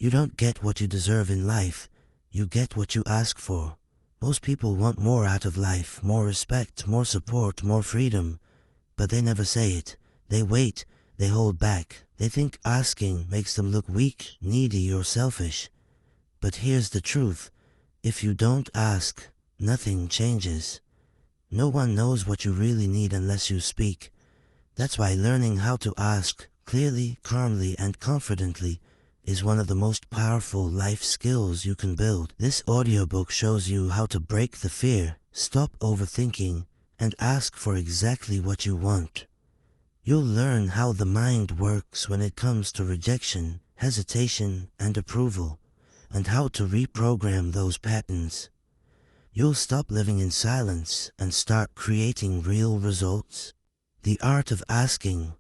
You don't get what you deserve in life, you get what you ask for. Most people want more out of life, more respect, more support, more freedom. But they never say it. They wait, they hold back. They think asking makes them look weak, needy, or selfish. But here's the truth. If you don't ask, nothing changes. No one knows what you really need unless you speak. That's why learning how to ask clearly, calmly, and confidently is one of the most powerful life skills you can build. This audiobook shows you how to break the fear, stop overthinking, and ask for exactly what you want. You'll learn how the mind works when it comes to rejection, hesitation, and approval, and how to reprogram those patterns. You'll stop living in silence and start creating real results. The art of asking,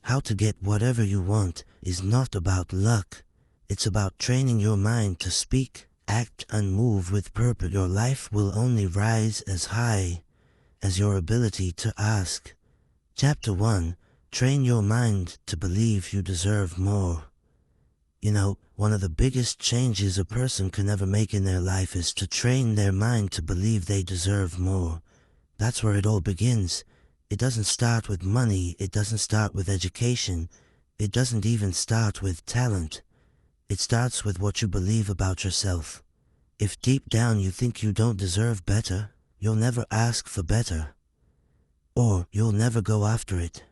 how to get whatever you want, is not about luck. It's about training your mind to speak, act, and move with purpose. Your life will only rise as high as your ability to ask. Chapter 1. Train your mind to believe you deserve more. You know, one of the biggest changes a person can ever make in their life is to train their mind to believe they deserve more. That's where it all begins. It doesn't start with money, it doesn't start with education, it doesn't even start with talent. It starts with what you believe about yourself. If deep down you think you don't deserve better, you'll never ask for better. Or you'll never go after it.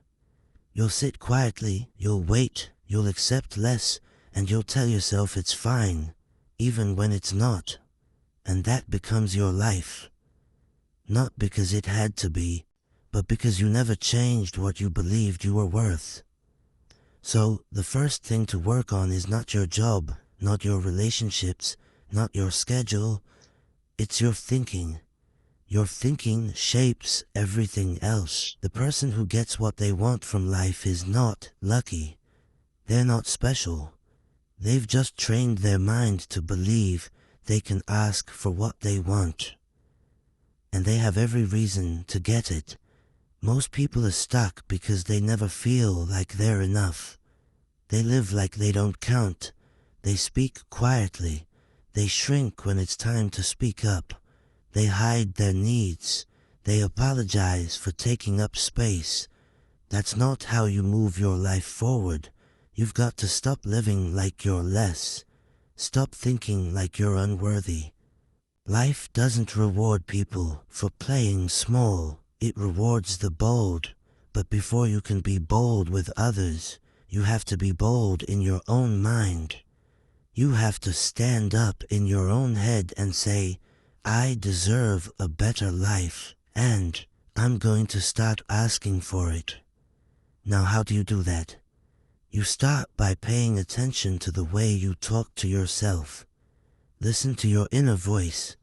You'll sit quietly, you'll wait, you'll accept less, and you'll tell yourself it's fine, even when it's not. And that becomes your life. Not because it had to be, but because you never changed what you believed you were worth. So, the first thing to work on is not your job, not your relationships, not your schedule. It's your thinking. Your thinking shapes everything else. The person who gets what they want from life is not lucky. They're not special. They've just trained their mind to believe they can ask for what they want. And they have every reason to get it. Most people are stuck because they never feel like they're enough. They live like they don't count. They speak quietly. They shrink when it's time to speak up. They hide their needs. They apologize for taking up space. That's not how you move your life forward. You've got to stop living like you're less. Stop thinking like you're unworthy. Life doesn't reward people for playing small. It rewards the bold. But before you can be bold with others, you have to be bold in your own mind. You have to stand up in your own head and say, I deserve a better life, and I'm going to start asking for it. Now, how do you do that? You start by paying attention to the way you talk to yourself. Listen to your inner voice.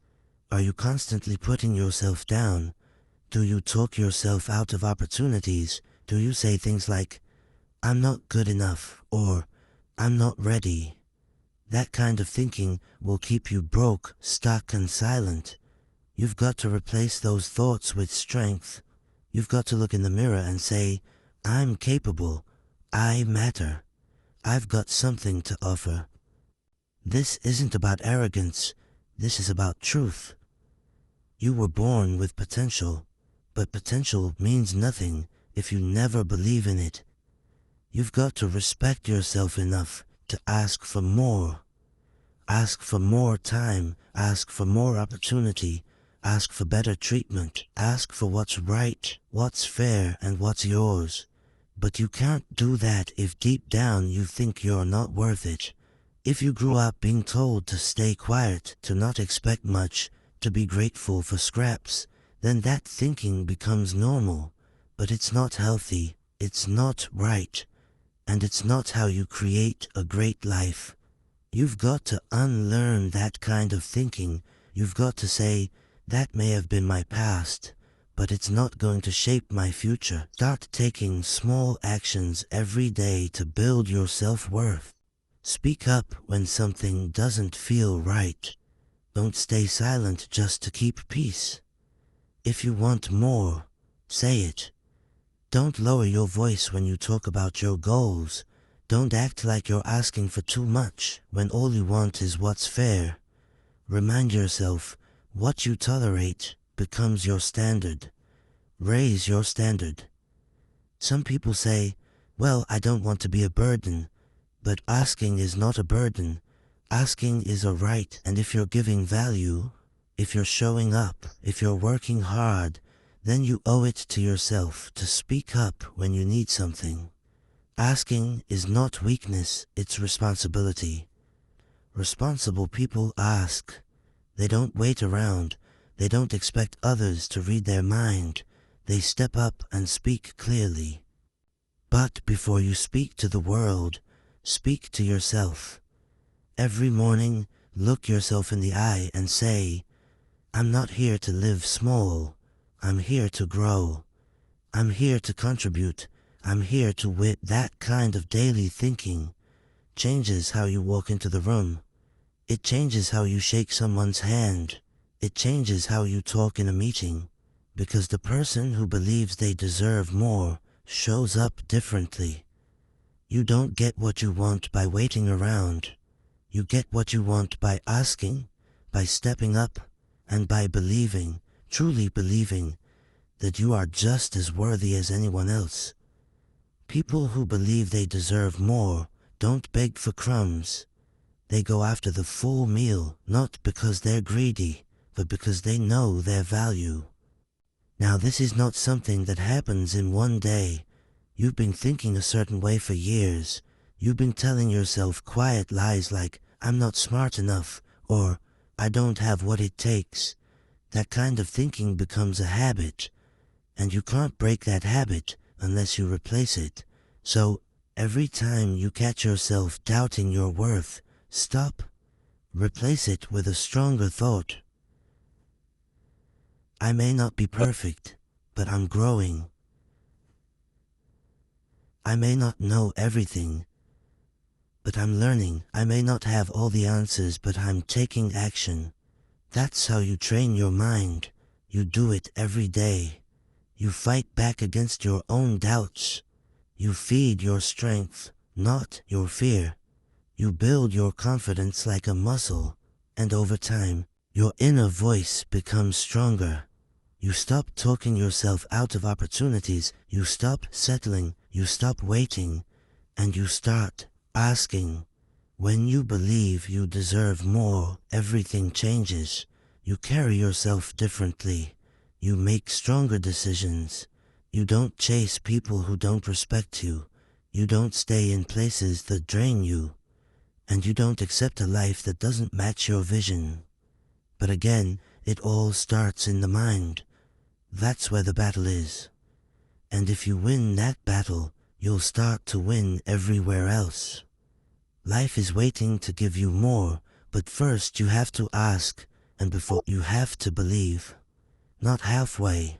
Are you constantly putting yourself down? Do you talk yourself out of opportunities? Do you say things like, I'm not good enough, or I'm not ready? That kind of thinking will keep you broke, stuck, and silent. You've got to replace those thoughts with strength. You've got to look in the mirror and say, I'm capable. I matter. I've got something to offer. This isn't about arrogance. This is about truth. You were born with potential, but potential means nothing if you never believe in it. You've got to respect yourself enough to ask for more. Ask for more time. Ask for more opportunity. Ask for better treatment. Ask for what's right, what's fair, and what's yours. But you can't do that if deep down you think you're not worth it. If you grew up being told to stay quiet, to not expect much, to be grateful for scraps, then that thinking becomes normal. But it's not healthy, it's not right, and it's not how you create a great life. You've got to unlearn that kind of thinking. You've got to say, that may have been my past, but it's not going to shape my future. Start taking small actions every day to build your self-worth. Speak up when something doesn't feel right. Don't stay silent just to keep peace. If you want more, say it. Don't lower your voice when you talk about your goals. Don't act like you're asking for too much when all you want is what's fair. Remind yourself, what you tolerate becomes your standard. Raise your standard. Some people say, well, I don't want to be a burden. But asking is not a burden. Asking is a right, and if you're giving value, if you're showing up, if you're working hard, then you owe it to yourself to speak up when you need something. Asking is not weakness, it's responsibility. Responsible people ask. They don't wait around. They don't expect others to read their mind. They step up and speak clearly. But before you speak to the world, speak to yourself. Every morning, look yourself in the eye and say, I'm not here to live small. I'm here to grow. I'm here to contribute. I'm here to win. That kind of daily thinking changes how you walk into the room. It changes how you shake someone's hand. It changes how you talk in a meeting. Because the person who believes they deserve more shows up differently. You don't get what you want by waiting around. You get what you want by asking, by stepping up, and by believing, truly believing, that you are just as worthy as anyone else. People who believe they deserve more don't beg for crumbs. They go after the full meal, not because they're greedy, but because they know their value. Now, this is not something that happens in one day. You've been thinking a certain way for years. You've been telling yourself quiet lies like, I'm not smart enough, or I don't have what it takes. That kind of thinking becomes a habit, and you can't break that habit unless you replace it. So, every time you catch yourself doubting your worth, stop. Replace it with a stronger thought. I may not be perfect, but I'm growing. I may not know everything, but I'm learning. I may not have all the answers, but I'm taking action. That's how you train your mind. You do it every day. You fight back against your own doubts. You feed your strength, not your fear. You build your confidence like a muscle, and over time, your inner voice becomes stronger. You stop talking yourself out of opportunities. You stop settling. You stop waiting, and you start asking. When you believe you deserve more, everything changes. You carry yourself differently. You make stronger decisions. You don't chase people who don't respect you. You don't stay in places that drain you. And you don't accept a life that doesn't match your vision. But again, it all starts in the mind. That's where the battle is. And if you win that battle, you'll start to win everywhere else. Life is waiting to give you more, but first you have to ask, and before you have to believe. Not halfway,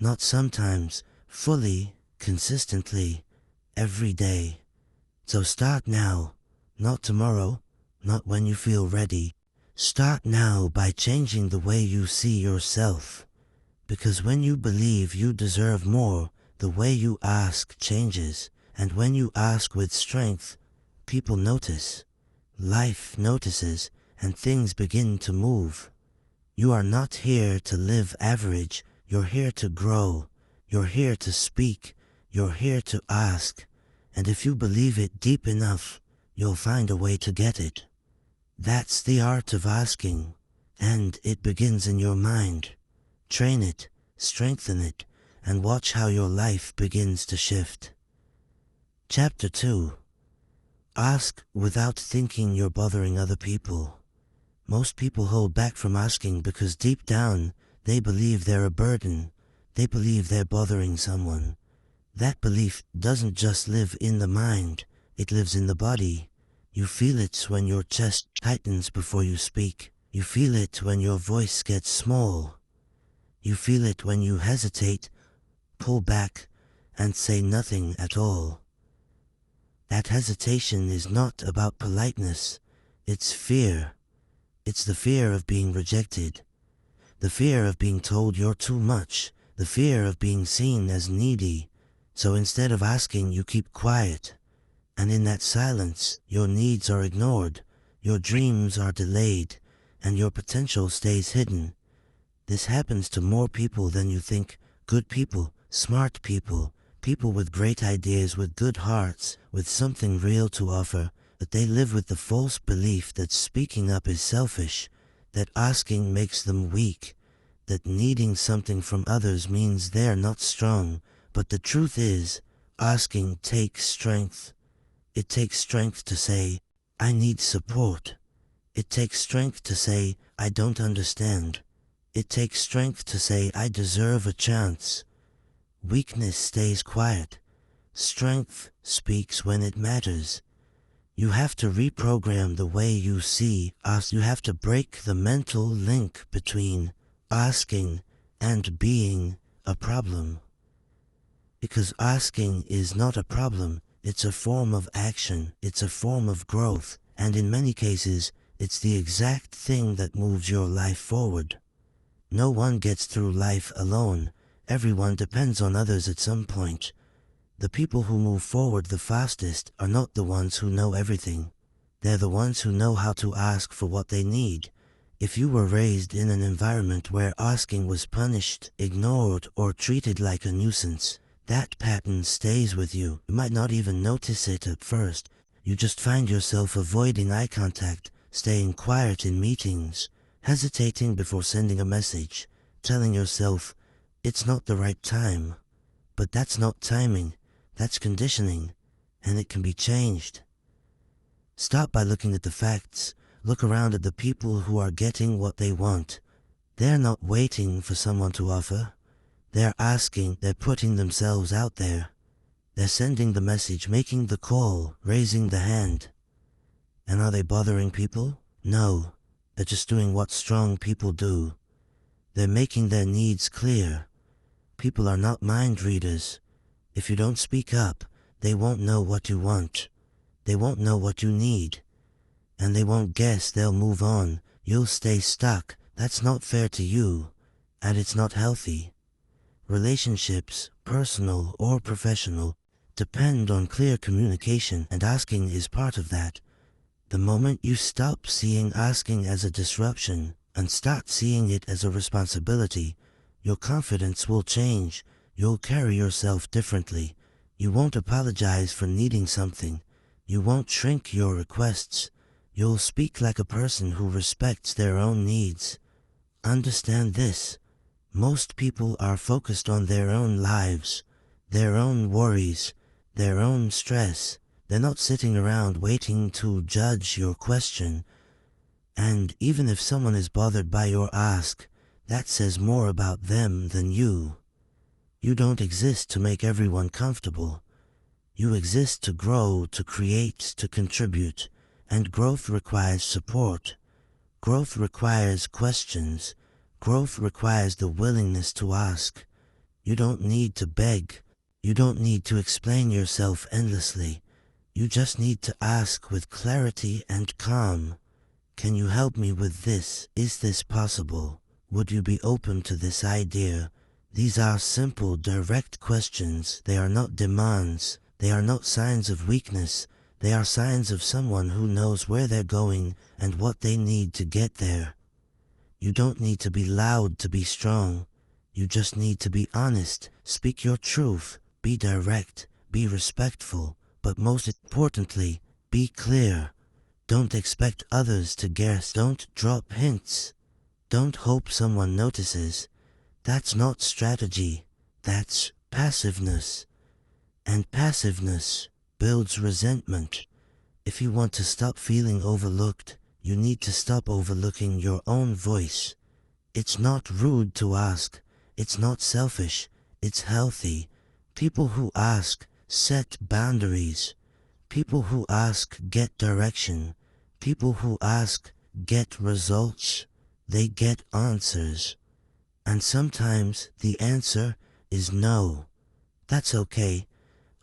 not sometimes, fully, consistently, every day. So start now, not tomorrow, not when you feel ready. Start now by changing the way you see yourself. Because when you believe you deserve more, the way you ask changes. And when you ask with strength, people notice. Life notices, and things begin to move. You are not here to live average. You're here to grow. You're here to speak. You're here to ask. And if you believe it deep enough, you'll find a way to get it. That's the art of asking. And it begins in your mind. Train it, strengthen it, and watch how your life begins to shift. Chapter 2. Ask without thinking you're bothering other people. Most people hold back from asking because deep down, they believe they're a burden. They believe they're bothering someone. That belief doesn't just live in the mind, it lives in the body. You feel it when your chest tightens before you speak. You feel it when your voice gets small. You feel it when you hesitate, pull back, and say nothing at all. That hesitation is not about politeness, it's fear. It's the fear of being rejected, the fear of being told you're too much, the fear of being seen as needy. So instead of asking, you keep quiet. And in that silence, your needs are ignored, your dreams are delayed, and your potential stays hidden. This happens to more people than you think. Good people, smart people, people with great ideas, with good hearts, with something real to offer, but they live with the false belief that speaking up is selfish, that asking makes them weak, that needing something from others means they're not strong. But the truth is, asking takes strength. It takes strength to say, I need support. It takes strength to say, I don't understand. It takes strength to say, I deserve a chance. Weakness stays quiet. Strength speaks when it matters. You have to reprogram the way you see us. You have to break the mental link between asking and being a problem. Because asking is not a problem. It's a form of action, it's a form of growth, and in many cases, it's the exact thing that moves your life forward. No one gets through life alone. Everyone depends on others at some point. The people who move forward the fastest are not the ones who know everything. They're the ones who know how to ask for what they need. If you were raised in an environment where asking was punished, ignored, or treated like a nuisance, that pattern stays with you. You might not even notice it at first. You just find yourself avoiding eye contact, staying quiet in meetings, hesitating before sending a message, telling yourself, it's not the right time. But that's not timing, that's conditioning, and it can be changed. Stop by looking at the facts. Look around at the people who are getting what they want. They're not waiting for someone to offer. They're asking, they're putting themselves out there. They're sending the message, making the call, raising the hand. And are they bothering people? No, they're just doing what strong people do. They're making their needs clear. People are not mind readers. If you don't speak up, they won't know what you want. They won't know what you need. And they won't guess, they'll move on. You'll stay stuck. That's not fair to you. And it's not healthy. Relationships, personal or professional, depend on clear communication, and asking is part of that. The moment you stop seeing asking as a disruption and start seeing it as a responsibility, your confidence will change. You'll carry yourself differently. You won't apologize for needing something. You won't shrink your requests. You'll speak like a person who respects their own needs. Understand this. Most people are focused on their own lives, their own worries, their own stress. They're not sitting around waiting to judge your question. And even if someone is bothered by your ask, that says more about them than you. You don't exist to make everyone comfortable. You exist to grow, to create, to contribute. And growth requires support. Growth requires questions. Growth requires the willingness to ask. You don't need to beg. You don't need to explain yourself endlessly. You just need to ask with clarity and calm. Can you help me with this? Is this possible? Would you be open to this idea? These are simple, direct questions. They are not demands. They are not signs of weakness. They are signs of someone who knows where they're going and what they need to get there. You don't need to be loud to be strong. You just need to be honest. Speak your truth. Be direct. Be respectful. But most importantly, be clear. Don't expect others to guess. Don't drop hints. Don't hope someone notices. That's not strategy. That's passiveness. And passiveness builds resentment. If you want to stop feeling overlooked, you need to stop overlooking your own voice. It's not rude to ask. It's not selfish. It's healthy. People who ask set boundaries. People who ask get direction. People who ask get results. They get answers. And sometimes the answer is no. That's okay.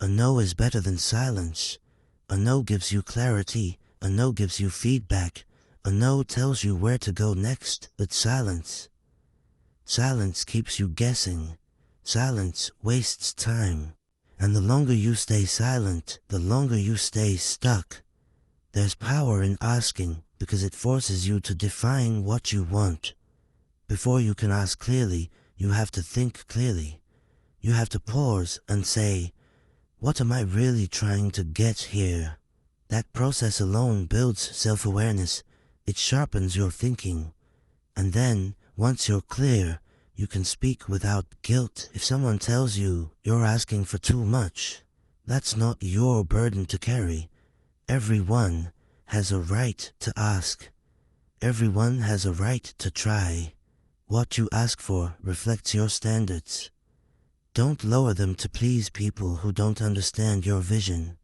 A no is better than silence. A no gives you clarity. A no gives you feedback. A no tells you where to go next. But silence keeps you guessing. Silence wastes time. And the longer you stay silent, the longer you stay stuck. There's power in asking because it forces you to define what you want. Before you can ask clearly, you have to think clearly. You have to pause and say, what am I really trying to get here? That process alone builds self-awareness. It sharpens your thinking. And then, once you're clear, you can speak without guilt. If someone tells you you're asking for too much, that's not your burden to carry. Everyone has a right to ask. Everyone has a right to try. What you ask for reflects your standards. Don't lower them to please people who don't understand your vision.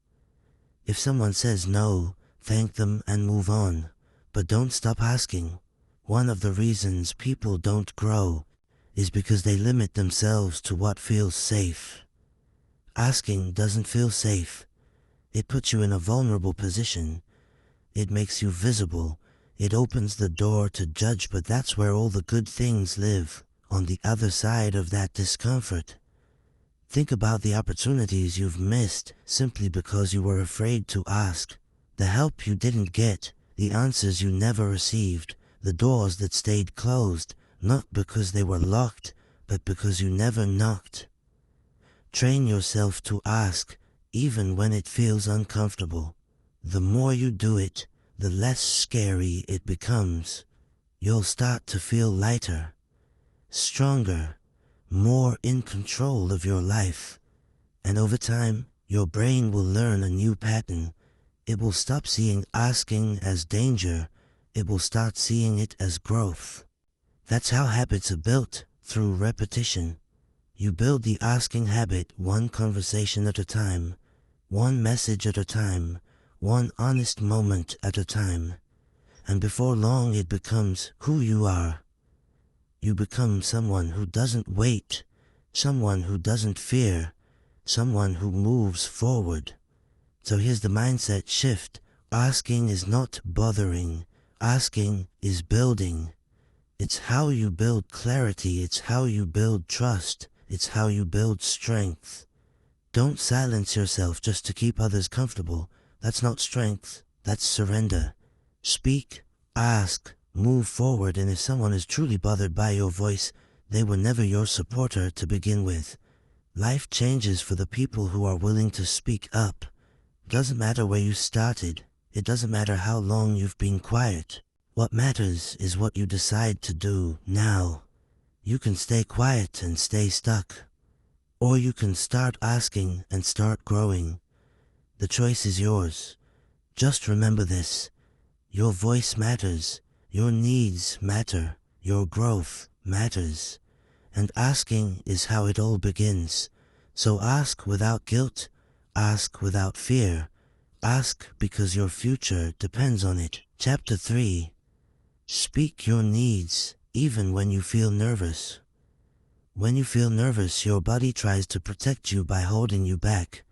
If someone says no, thank them and move on. But don't stop asking. One of the reasons people don't grow is because they limit themselves to what feels safe. Asking doesn't feel safe. It puts you in a vulnerable position. It makes you visible. It opens the door to judge, but that's where all the good things live, on the other side of that discomfort. Think about the opportunities you've missed simply because you were afraid to ask. The help you didn't get, the answers you never received, the doors that stayed closed, not because they were locked, but because you never knocked. Train yourself to ask, even when it feels uncomfortable. The more you do it, the less scary it becomes. You'll start to feel lighter, stronger, more in control of your life. And over time, your brain will learn a new pattern. It will stop seeing asking as danger. It will start seeing it as growth. That's how habits are built, through repetition. You build the asking habit one conversation at a time, one message at a time, one honest moment at a time. And before long it becomes who you are. You become someone who doesn't wait, someone who doesn't fear, someone who moves forward. So here's the mindset shift. Asking is not bothering. Asking is building. It's how you build clarity. It's how you build trust. It's how you build strength. Don't silence yourself just to keep others comfortable. That's not strength. That's surrender. Speak, ask, move forward, and if someone is truly bothered by your voice, they were never your supporter to begin with. Life changes for the people who are willing to speak up. It doesn't matter where you started. It doesn't matter how long you've been quiet. What matters is what you decide to do now. You can stay quiet and stay stuck. Or you can start asking and start growing. The choice is yours. Just remember this. Your voice matters. Your needs matter. Your growth matters. And asking is how it all begins. So ask without guilt. Ask without fear. Ask because your future depends on it. Chapter 3. Speak your needs even when you feel nervous. When you feel nervous, your body tries to protect you by holding you back.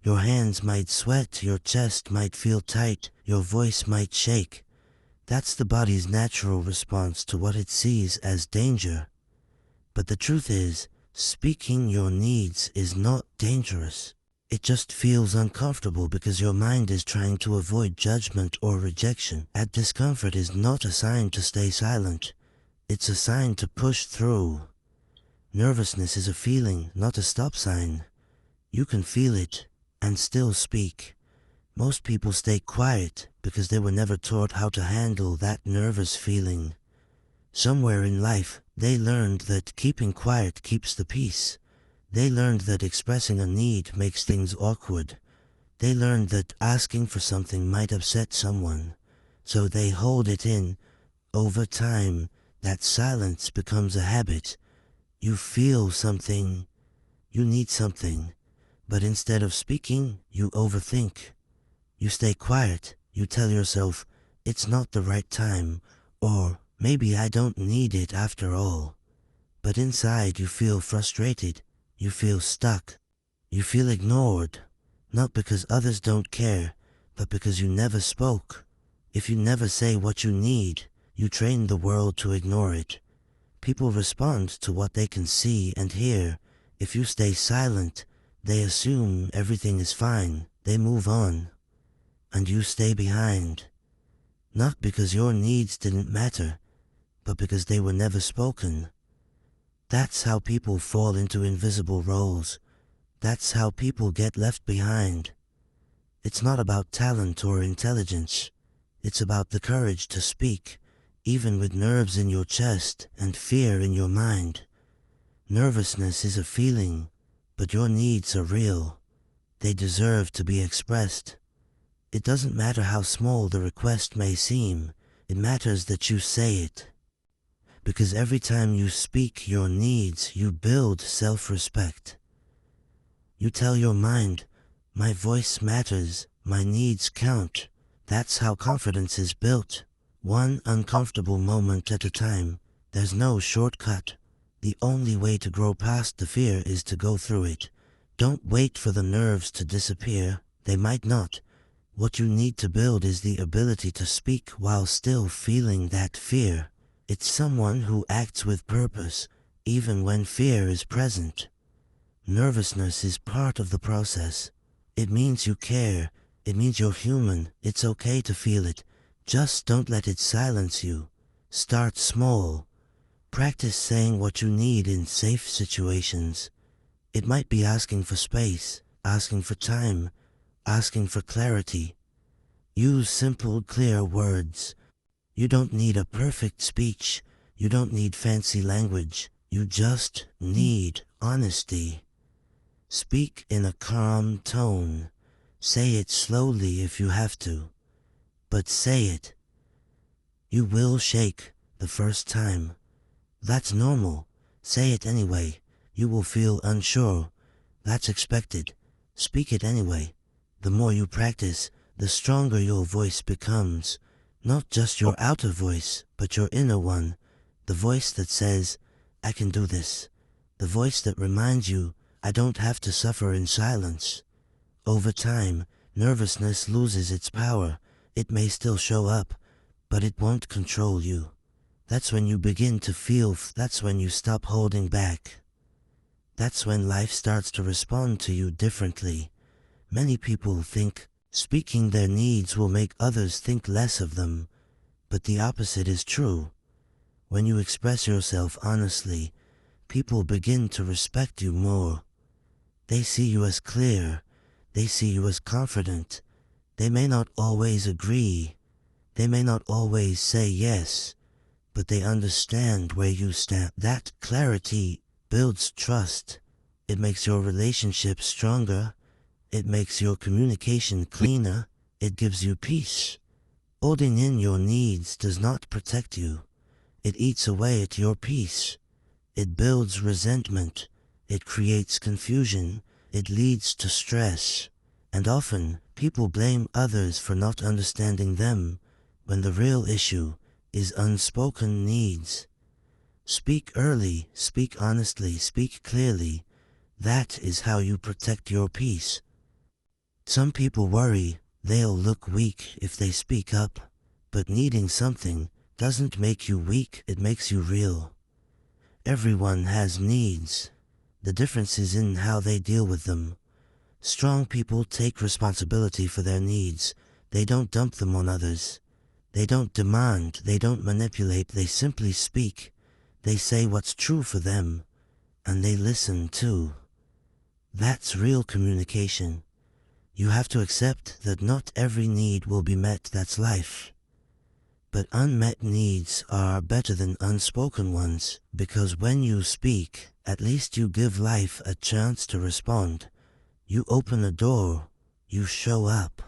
Your hands might sweat, your chest might feel tight, your voice might shake. That's the body's natural response to what it sees as danger. But the truth is, speaking your needs is not dangerous. It just feels uncomfortable because your mind is trying to avoid judgment or rejection. That discomfort is not a sign to stay silent. It's a sign to push through. Nervousness is a feeling, not a stop sign. You can feel it and still speak. Most people stay quiet because they were never taught how to handle that nervous feeling. Somewhere in life, they learned that keeping quiet keeps the peace. They learned that expressing a need makes things awkward. They learned that asking for something might upset someone, so they hold it in. Over time, that silence becomes a habit. You feel something, you need something, but instead of speaking, you overthink. You stay quiet, you tell yourself, it's not the right time, or maybe I don't need it after all. But inside you feel frustrated. You feel stuck. You feel ignored, not because others don't care, but because you never spoke. If you never say what you need, you train the world to ignore it. People respond to what they can see and hear. If you stay silent, They assume everything is fine. They move on. And you stay behind. Not because your needs didn't matter, but because they were never spoken. That's how people fall into invisible roles. That's how people get left behind. It's not about talent or intelligence. It's about the courage to speak, even with nerves in your chest and fear in your mind. Nervousness is a feeling, but your needs are real. They deserve to be expressed. It doesn't matter how small the request may seem. It matters that you say it. Because every time you speak your needs, you build self-respect. You tell your mind, my voice matters, my needs count. That's how confidence is built. One uncomfortable moment at a time. There's no shortcut. The only way to grow past the fear is to go through it. Don't wait for the nerves to disappear. They might not. What you need to build is the ability to speak while still feeling that fear. It's someone who acts with purpose, even when fear is present. Nervousness is part of the process. It means you care. It means you're human. It's okay to feel it. Just don't let it silence you. Start small. Practice saying what you need in safe situations. It might be asking for space, asking for time, asking for clarity. Use simple, clear words. You don't need a perfect speech. You don't need fancy language. You just need honesty. Speak in a calm tone. Say it slowly if you have to. But say it. You will shake the first time. That's normal. Say it anyway. You will feel unsure. That's expected. Speak it anyway. The more you practice, the stronger your voice becomes. Not just your outer voice, but your inner one. The voice that says, I can do this. The voice that reminds you, I don't have to suffer in silence. Over time, nervousness loses its power. It may still show up, but it won't control you. That's when you begin to feel, that's when you stop holding back. That's when life starts to respond to you differently. Many people think speaking their needs will make others think less of them, but the opposite is true. When you express yourself honestly, people begin to respect you more. They see you as clear. They see you as confident. They may not always agree. They may not always say yes, but they understand where you stand. That clarity builds trust. It makes your relationship stronger. It makes your communication cleaner. It gives you peace. Holding in your needs does not protect you. It eats away at your peace. It builds resentment. It creates confusion. It leads to stress. And often, people blame others for not understanding them, when the real issue is unspoken needs. Speak early, speak honestly, speak clearly. That is how you protect your peace. Some people worry they'll look weak if they speak up, but needing something doesn't make you weak, it makes you real. Everyone has needs. The difference is in how they deal with them. Strong people take responsibility for their needs. They don't dump them on others. They don't demand, they don't manipulate, they simply speak. They say what's true for them, and they listen too. That's real communication. You have to accept that not every need will be met, that's life. But unmet needs are better than unspoken ones, because when you speak, at least you give life a chance to respond. You open a door, you show up.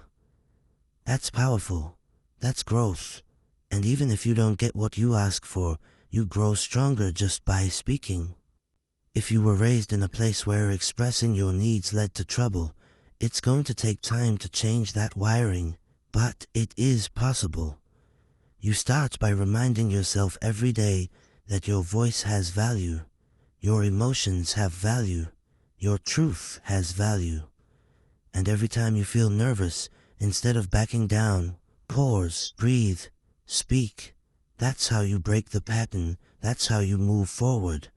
That's powerful. That's growth. And even if you don't get what you ask for, you grow stronger just by speaking. If you were raised in a place where expressing your needs led to trouble, it's going to take time to change that wiring, but it is possible. You start by reminding yourself every day that your voice has value, your emotions have value, your truth has value. And every time you feel nervous, instead of backing down, pause, breathe, speak. That's how you break the pattern. That's how you move forward.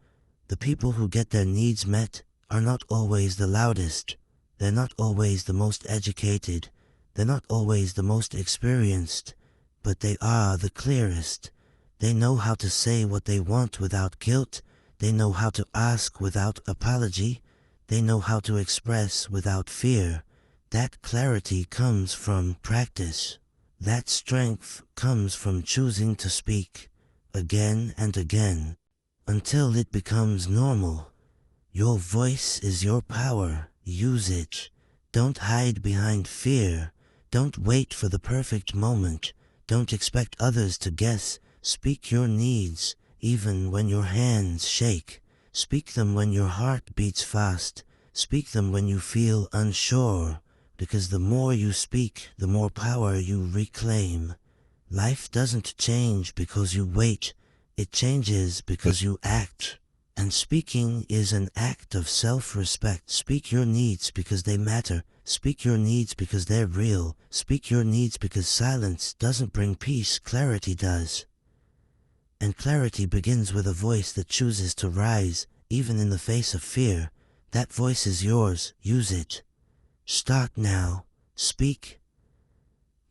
The people who get their needs met are not always the loudest. They're not always the most educated. They're not always the most experienced, but they are the clearest. They know how to say what they want without guilt. They know how to ask without apology. They know how to express without fear. That clarity comes from practice. That strength comes from choosing to speak again and again until it becomes normal. Your voice is your power. Use it. Don't hide behind fear. Don't wait for the perfect moment. Don't expect others to guess. Speak your needs, even when your hands shake. Speak them when your heart beats fast. Speak them when you feel unsure, because the more you speak, the more power you reclaim. Life doesn't change because you wait. It changes because you act. And speaking is an act of self-respect. Speak your needs because they matter. Speak your needs because they're real. Speak your needs because silence doesn't bring peace, clarity does. And clarity begins with a voice that chooses to rise, even in the face of fear. That voice is yours. Use it. Start now. Speak.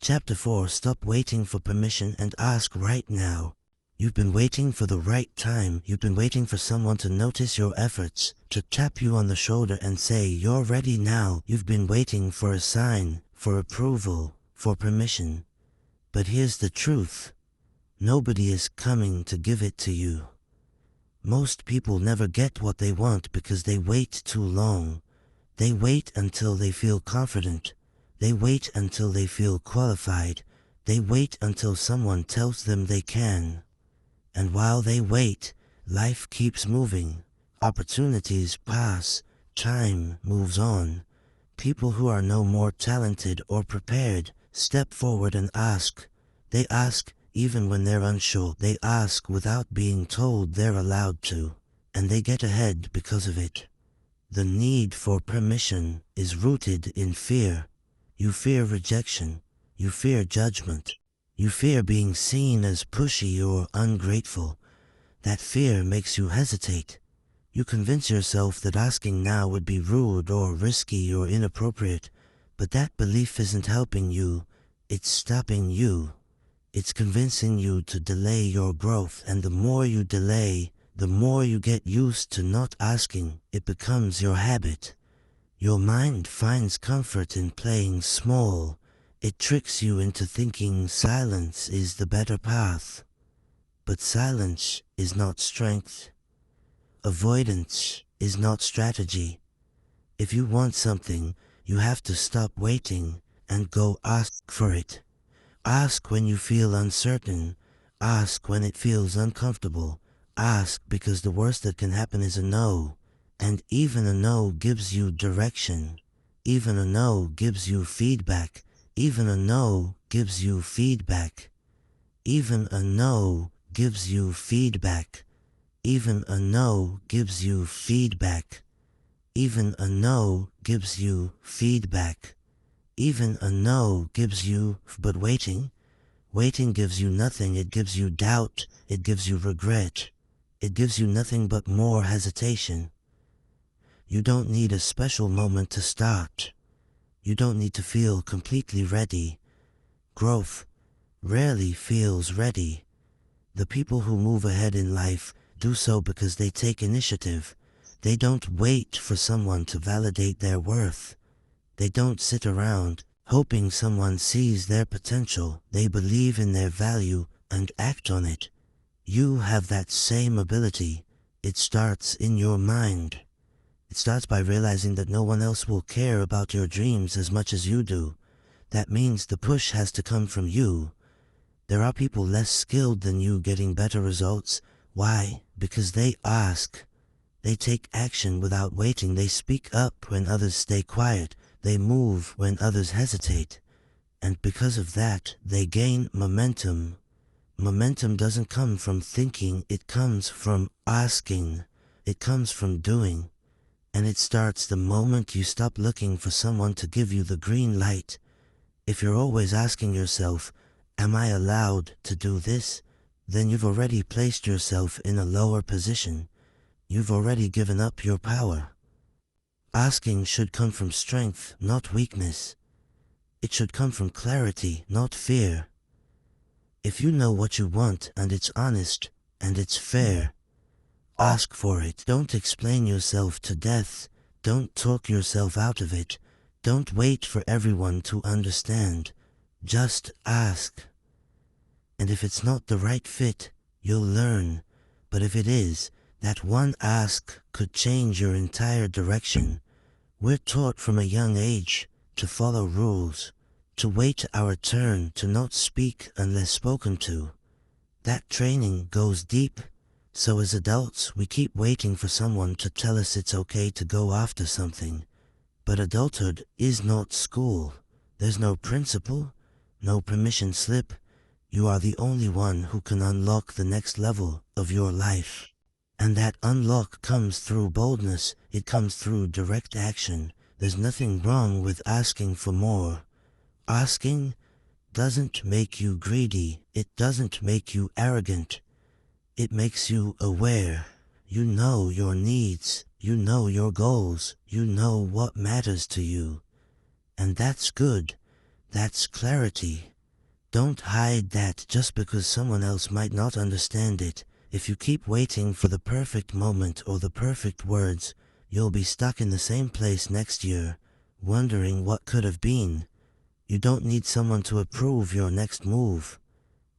Chapter 4. Stop waiting for permission and ask right now. You've been waiting for the right time. You've been waiting for someone to notice your efforts, to tap you on the shoulder and say, "You're ready now." You've been waiting for a sign, for approval, for permission. But here's the truth. Nobody is coming to give it to you. Most people never get what they want because they wait too long. They wait until they feel confident. They wait until they feel qualified. They wait until someone tells them they can. And while they wait, life keeps moving. Opportunities pass. Time moves on. People who are no more talented or prepared step forward and ask. They ask even when they're unsure. They ask without being told they're allowed to. And they get ahead because of it. The need for permission is rooted in fear. You fear rejection. You fear judgment. You fear being seen as pushy or ungrateful. That fear makes you hesitate. You convince yourself that asking now would be rude or risky or inappropriate, but that belief isn't helping you. It's stopping you. It's convincing you to delay your growth, and the more you delay, the more you get used to not asking. It becomes your habit. Your mind finds comfort in playing small. It tricks you into thinking silence is the better path. But silence is not strength. Avoidance is not strategy. If you want something, you have to stop waiting and go ask for it. Ask when you feel uncertain. Ask when it feels uncomfortable. Ask because the worst that can happen is a no. And even a no gives you direction. Even a no gives you feedback. Even a no gives you feedback. Even a no gives you feedback. Even a no gives you feedback. Even a no gives you feedback. Even a no gives you, but waiting gives you nothing. It gives you doubt. It gives you regret. It gives you nothing but more hesitation. You don't need a special moment to start. You don't need to feel completely ready. Growth rarely feels ready. The people who move ahead in life do so because they take initiative. They don't wait for someone to validate their worth. They don't sit around hoping someone sees their potential. They believe in their value and act on it. You have that same ability. It starts in your mind. It starts by realizing that no one else will care about your dreams as much as you do. That means the push has to come from you. There are people less skilled than you getting better results. Why? Because they ask. They take action without waiting. They speak up when others stay quiet. They move when others hesitate. And because of that, they gain momentum. Momentum doesn't come from thinking. It comes from asking. It comes from doing. And it starts the moment you stop looking for someone to give you the green light. If you're always asking yourself, "Am I allowed to do this?" then you've already placed yourself in a lower position. You've already given up your power. Asking should come from strength, not weakness. It should come from clarity, not fear. If you know what you want and it's honest and it's fair, ask for it. Don't explain yourself to death. Don't talk yourself out of it. Don't wait for everyone to understand. Just ask. And if it's not the right fit, you'll learn. But if it is, that one ask could change your entire direction. We're taught from a young age to follow rules, to wait our turn, to not speak unless spoken to. That training goes deep. So as adults, we keep waiting for someone to tell us it's okay to go after something. But adulthood is not school. There's no principal, no permission slip. You are the only one who can unlock the next level of your life. And that unlock comes through boldness. It comes through direct action. There's nothing wrong with asking for more. Asking doesn't make you greedy. It doesn't make you arrogant. It makes you aware. You know your needs. You know your goals. You know what matters to you. And that's good. That's clarity. Don't hide that just because someone else might not understand it. If you keep waiting for the perfect moment or the perfect words, you'll be stuck in the same place next year, wondering what could have been. You don't need someone to approve your next move.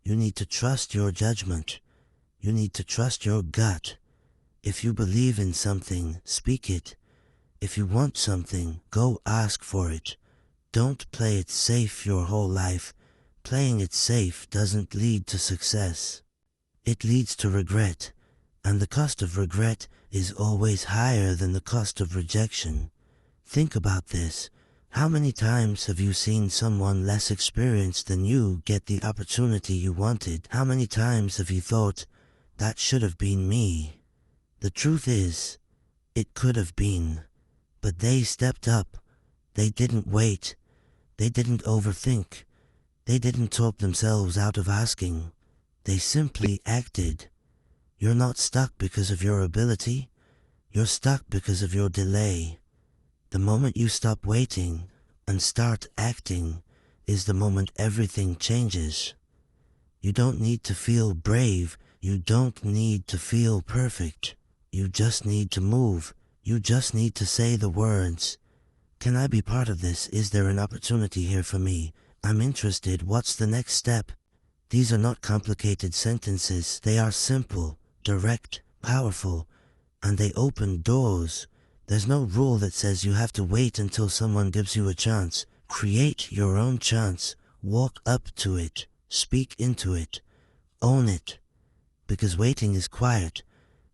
You need to trust your judgment. You need to trust your gut. If you believe in something, speak it. If you want something, go ask for it. Don't play it safe your whole life. Playing it safe doesn't lead to success. It leads to regret, and the cost of regret is always higher than the cost of rejection. Think about this. How many times have you seen someone less experienced than you get the opportunity you wanted? How many times have you thought, that should have been me? The truth is, it could have been. But they stepped up. They didn't wait. They didn't overthink. They didn't talk themselves out of asking. They simply acted. You're not stuck because of your ability. You're stuck because of your delay. The moment you stop waiting and start acting is the moment everything changes. You don't need to feel brave. You don't need to feel perfect. You just need to move. You just need to say the words. Can I be part of this? Is there an opportunity here for me? I'm interested. What's the next step? These are not complicated sentences. They are simple, direct, powerful, and they open doors. There's no rule that says you have to wait until someone gives you a chance. Create your own chance. Walk up to it. Speak into it. Own it. Because waiting is quiet,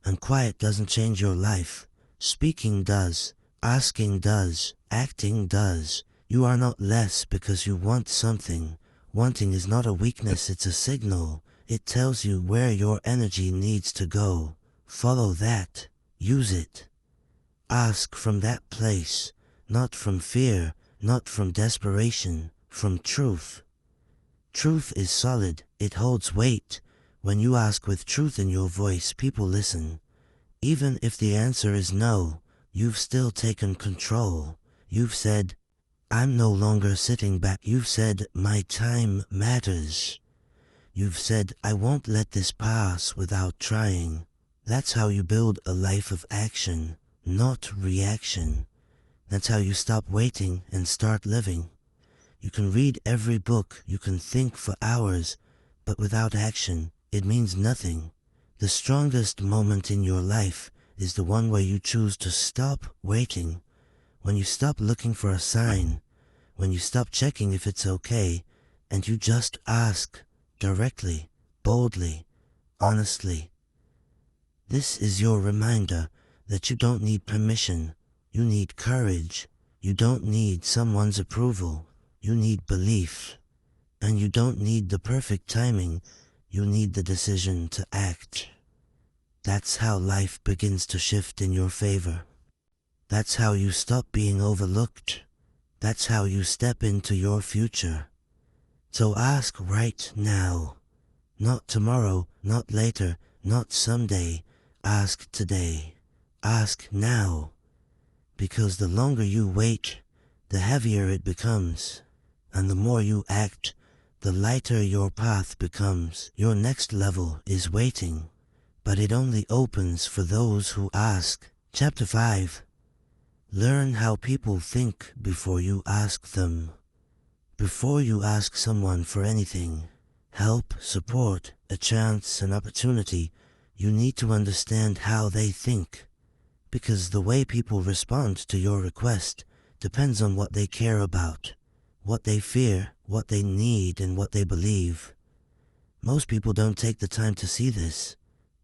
and quiet doesn't change your life. Speaking does. Asking does. Acting does. You are not less because you want something. Wanting is not a weakness, it's a signal. It tells you where your energy needs to go. Follow that. Use it. Ask from that place, not from fear, not from desperation, from truth. Truth is solid, it holds weight. When you ask with truth in your voice, people listen. Even if the answer is no, you've still taken control. You've said, I'm no longer sitting back. You've said, my time matters. You've said, I won't let this pass without trying. That's how you build a life of action, not reaction. That's how you stop waiting and start living. You can read every book, you can think for hours, but without action, it means nothing. The strongest moment in your life is the one where you choose to stop waiting. When you stop looking for a sign, when you stop checking if it's okay, and you just ask directly, boldly, honestly. This is your reminder that you don't need permission. You need courage. You don't need someone's approval. You need belief. And you don't need the perfect timing. You need the decision to act. That's how life begins to shift in your favor. That's how you stop being overlooked. That's how you step into your future. So ask right now. Not tomorrow, not later, not someday. Ask today. Ask now. because the longer you wait, the heavier it becomes, and the more you act, the lighter your path becomes. Your next level is waiting, but it only opens for those who ask. Chapter 5. Learn how people think before you ask them. Before you ask someone for anything, help, support, a chance, an opportunity, you need to understand how they think, because the way people respond to your request depends on what they care about, what they fear, what they need, and what they believe. Most people don't take the time to see this.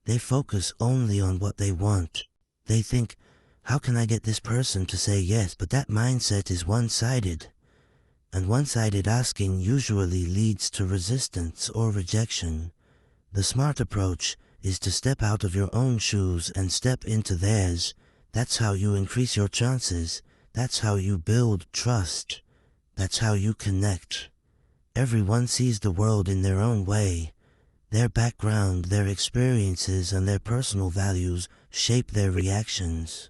They focus only on what they want. They think, how can I get this person to say yes? But that mindset is one-sided. And one-sided asking usually leads to resistance or rejection. The smart approach is to step out of your own shoes and step into theirs. That's how you increase your chances. That's how you build trust. That's how you connect. Everyone sees the world in their own way. Their background, their experiences, and their personal values shape their reactions.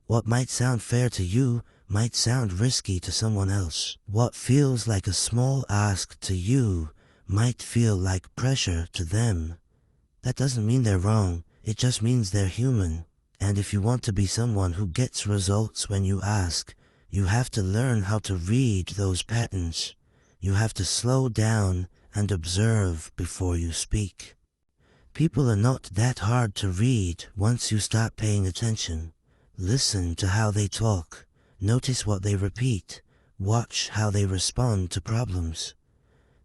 What might sound fair to you might sound risky to someone else. What feels like a small ask to you might feel like pressure to them. That doesn't mean they're wrong, it just means they're human. And if you want to be someone who gets results when you ask, you have to learn how to read those patterns. You have to slow down and observe before you speak. People are not that hard to read once you start paying attention. Listen to how they talk. Notice what they repeat. Watch how they respond to problems.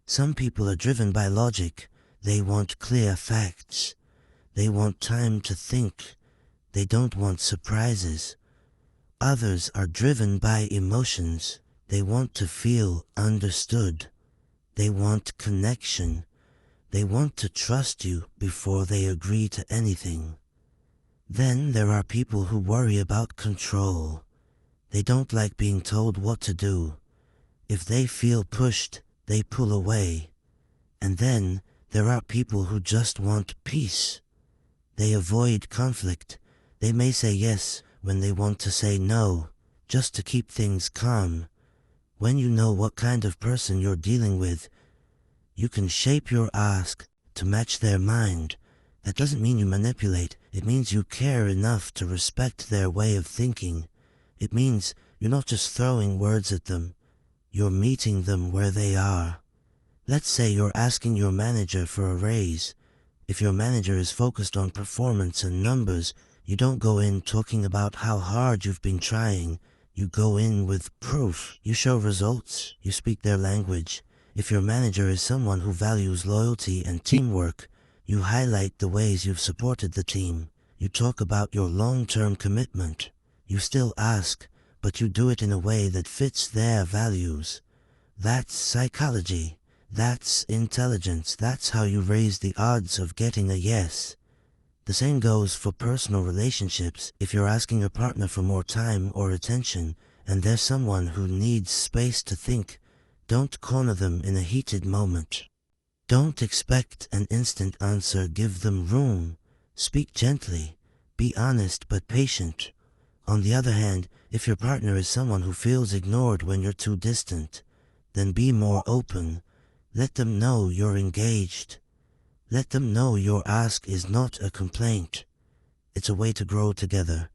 Some people are driven by logic. They want clear facts. They want time to think. They don't want surprises. Others are driven by emotions. They want to feel understood. They want connection. They want to trust you before they agree to anything. Then there are people who worry about control. They don't like being told what to do. If they feel pushed, they pull away. And then there are people who just want peace. They avoid conflict. They may say yes when they want to say no, just to keep things calm. When you know what kind of person you're dealing with, you can shape your ask to match their mind. That doesn't mean you manipulate. It means you care enough to respect their way of thinking. It means you're not just throwing words at them. You're meeting them where they are. Let's say you're asking your manager for a raise. If your manager is focused on performance and numbers, you don't go in talking about how hard you've been trying. You go in with proof. You show results. You speak their language. If your manager is someone who values loyalty and teamwork, you highlight the ways you've supported the team. You talk about your long-term commitment. You still ask, but you do it in a way that fits their values. That's psychology. That's intelligence. That's how you raise the odds of getting a yes. The same goes for personal relationships. If you're asking your partner for more time or attention, and there's someone who needs space to think, don't corner them in a heated moment. Don't expect an instant answer. Give them room. Speak gently. Be honest but patient. On the other hand, if your partner is someone who feels ignored when you're too distant, then be more open. Let them know you're engaged. Let them know your ask is not a complaint. It's a way to grow together.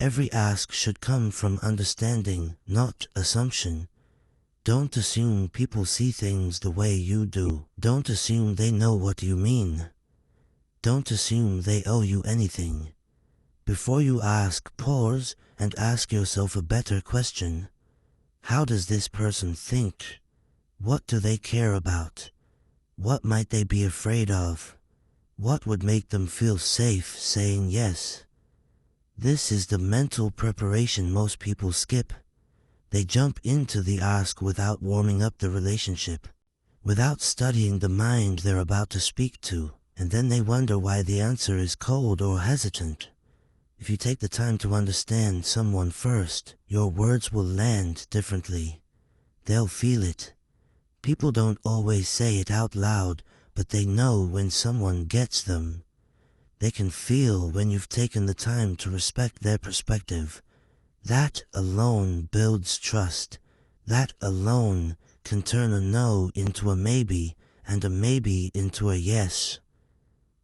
Every ask should come from understanding, not assumption. Don't assume people see things the way you do. Don't assume they know what you mean. Don't assume they owe you anything. Before you ask, pause and ask yourself a better question. How does this person think? What do they care about? What might they be afraid of? What would make them feel safe saying yes? This is the mental preparation most people skip. They jump into the ask without warming up the relationship, without studying the mind they're about to speak to, and then they wonder why the answer is cold or hesitant. If you take the time to understand someone first, your words will land differently. They'll feel it. People don't always say it out loud, but they know when someone gets them. They can feel when you've taken the time to respect their perspective. That alone builds trust. That alone can turn a no into a maybe, and a maybe into a yes.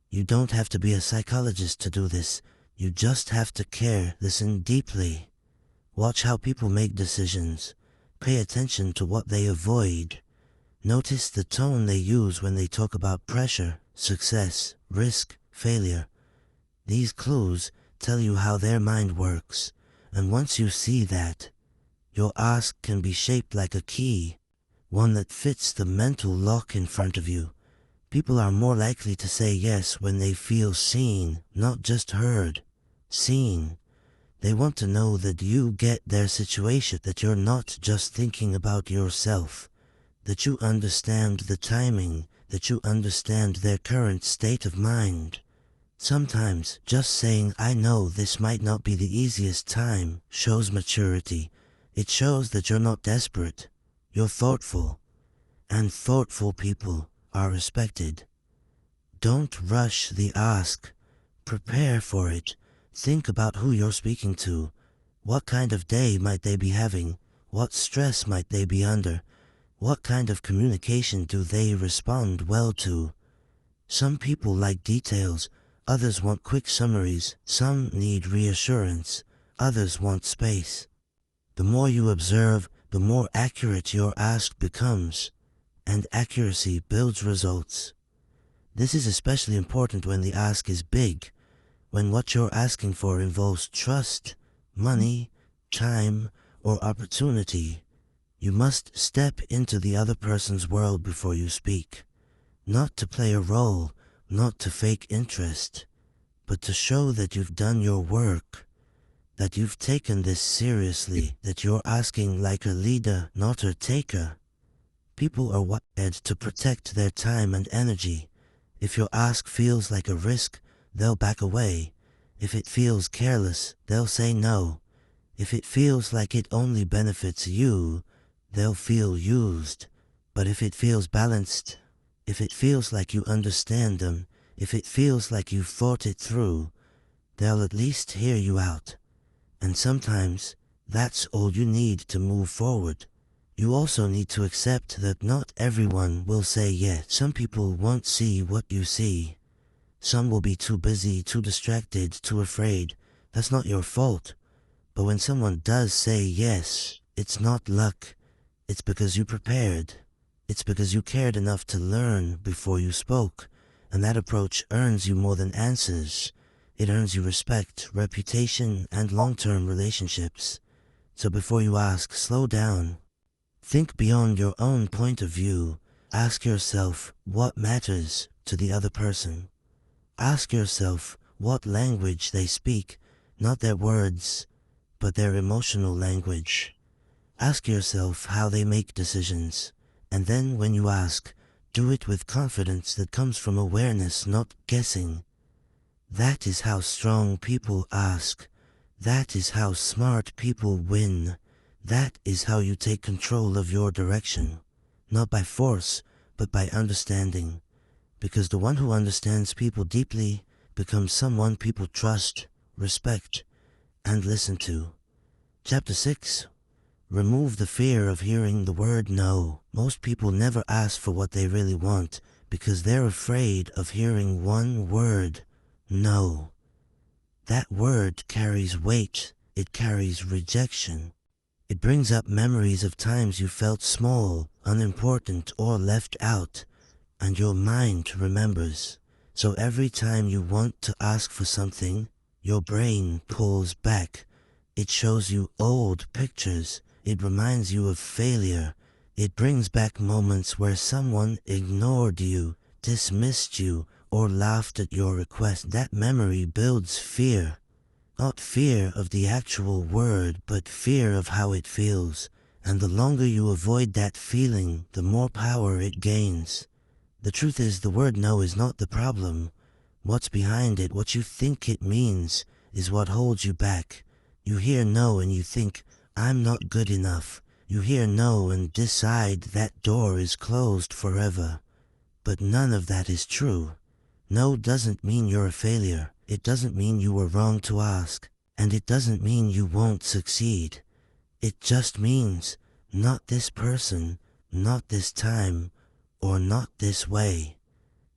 You don't have to be a psychologist to do this. You just have to care. Listen deeply. Watch how people make decisions. Pay attention to what they avoid. Notice the tone they use when they talk about pressure, success, risk, failure. These clues tell you how their mind works, and once you see that, your ask can be shaped like a key, one that fits the mental lock in front of you. People are more likely to say yes when they feel seen, not just heard. Seen. They want to know that you get their situation, that you're not just thinking about yourself, that you understand the timing, that you understand their current state of mind. Sometimes just saying, "I know this might not be the easiest time," shows maturity. It shows that you're not desperate. You're thoughtful. And thoughtful people are respected. Don't rush the ask. Prepare for it. Think about who you're speaking to. What kind of day might they be having? What stress might they be under? What kind of communication do they respond well to? Some people like details. Others want quick summaries. Some need reassurance. Others want space. The more you observe, the more accurate your ask becomes. And accuracy builds results. This is especially important when the ask is big, when what you're asking for involves trust, money, time, or opportunity. You must step into the other person's world before you speak, not to play a role, not to fake interest, but to show that you've done your work, that you've taken this seriously, that you're asking like a leader, not a taker. People are wired to protect their time and energy. If your ask feels like a risk, they'll back away. If it feels careless, they'll say no. If it feels like it only benefits you, they'll feel used. But if it feels balanced, if it feels like you understand them, if it feels like you've thought it through, they'll at least hear you out. And sometimes, that's all you need to move forward. You also need to accept that not everyone will say yes. Some people won't see what you see. Some will be too busy, too distracted, too afraid. That's not your fault. But when someone does say yes, it's not luck. It's because you prepared. It's because you cared enough to learn before you spoke. And that approach earns you more than answers. It earns you respect, reputation, and long-term relationships. So before you ask, slow down. Think beyond your own point of view. Ask yourself what matters to the other person. Ask yourself what language they speak, not their words, but their emotional language. Ask yourself how they make decisions. And then when you ask, do it with confidence that comes from awareness, not guessing. That is how strong people ask. That is how smart people win. That is how you take control of your direction, not by force, but by understanding. Because the one who understands people deeply becomes someone people trust, respect, and listen to. Chapter 6. Remove the fear of hearing the word no. Most people never ask for what they really want because they're afraid of hearing one word, no. That word carries weight. It carries rejection. It brings up memories of times you felt small, unimportant, or left out, and your mind remembers. So every time you want to ask for something, your brain pulls back. It shows you old pictures. It reminds you of failure. It brings back moments where someone ignored you, dismissed you, or laughed at your request. That memory builds fear. Not fear of the actual word, but fear of how it feels. And the longer you avoid that feeling, the more power it gains. The truth is, the word no is not the problem. What's behind it, what you think it means, is what holds you back. You hear no and you think, I'm not good enough. You hear no and decide that door is closed forever. But none of that is true. No doesn't mean you're a failure. It doesn't mean you were wrong to ask. And it doesn't mean you won't succeed. It just means not this person, not this time, or not this way.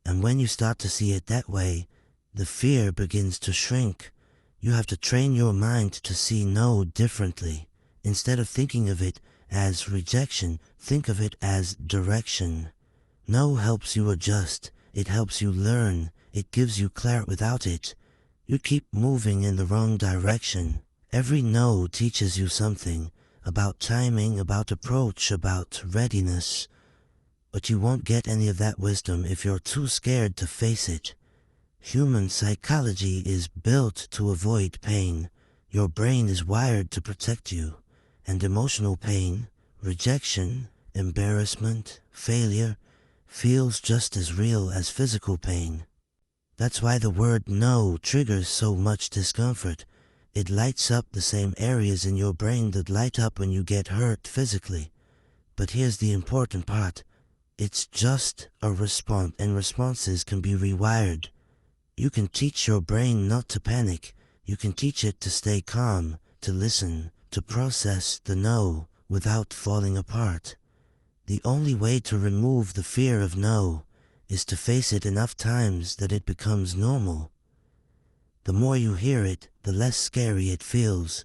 And when you start to see it that way, the fear begins to shrink. You have to train your mind to see no differently. Instead of thinking of it as rejection, think of it as direction. No helps you adjust. It helps you learn. It gives you clarity. Without it, you keep moving in the wrong direction. Every no teaches you something about timing, about approach, about readiness. But you won't get any of that wisdom if you're too scared to face it. Human psychology is built to avoid pain. Your brain is wired to protect you. And emotional pain, rejection, embarrassment, failure, feels just as real as physical pain. That's why the word no triggers so much discomfort. It lights up the same areas in your brain that light up when you get hurt physically. But here's the important part. It's just a response, and responses can be rewired. You can teach your brain not to panic. You can teach it to stay calm, to listen, to process the no without falling apart. The only way to remove the fear of no is to face it enough times that it becomes normal. The more you hear it, the less scary it feels.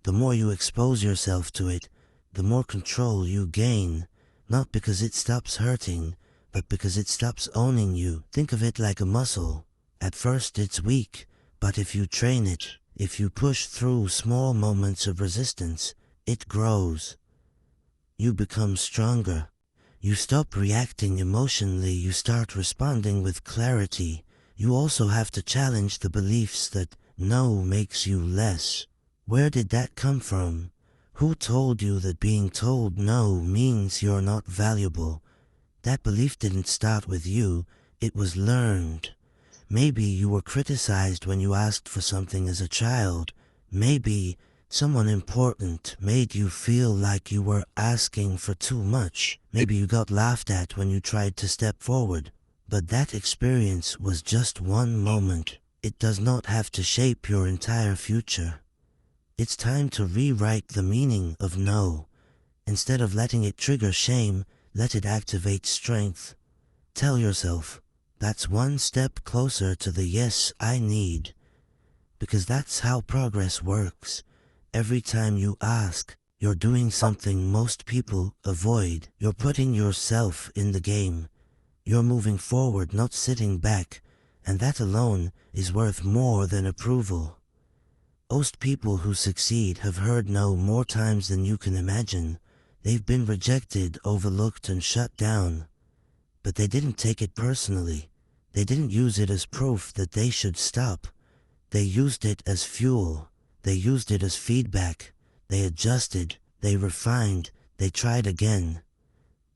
The more you expose yourself to it, the more control you gain. Not because it stops hurting, but because it stops owning you. Think of it like a muscle. At first it's weak, but if you train it, if you push through small moments of resistance, it grows. You become stronger. You stop reacting emotionally, you start responding with clarity. You also have to challenge the beliefs that no makes you less. Where did that come from? Who told you that being told no means you're not valuable? That belief didn't start with you, it was learned. Maybe you were criticized when you asked for something as a child. Maybe someone important made you feel like you were asking for too much. Maybe you got laughed at when you tried to step forward. But that experience was just one moment. It does not have to shape your entire future. It's time to rewrite the meaning of no. Instead of letting it trigger shame, let it activate strength. Tell yourself, that's one step closer to the yes I need. Because that's how progress works. Every time you ask, you're doing something most people avoid. You're putting yourself in the game. You're moving forward, not sitting back. And that alone is worth more than approval. Most people who succeed have heard no more times than you can imagine. They've been rejected, overlooked, and shut down. But they didn't take it personally. They didn't use it as proof that they should stop. They used it as fuel. They used it as feedback. They adjusted. They refined. They tried again.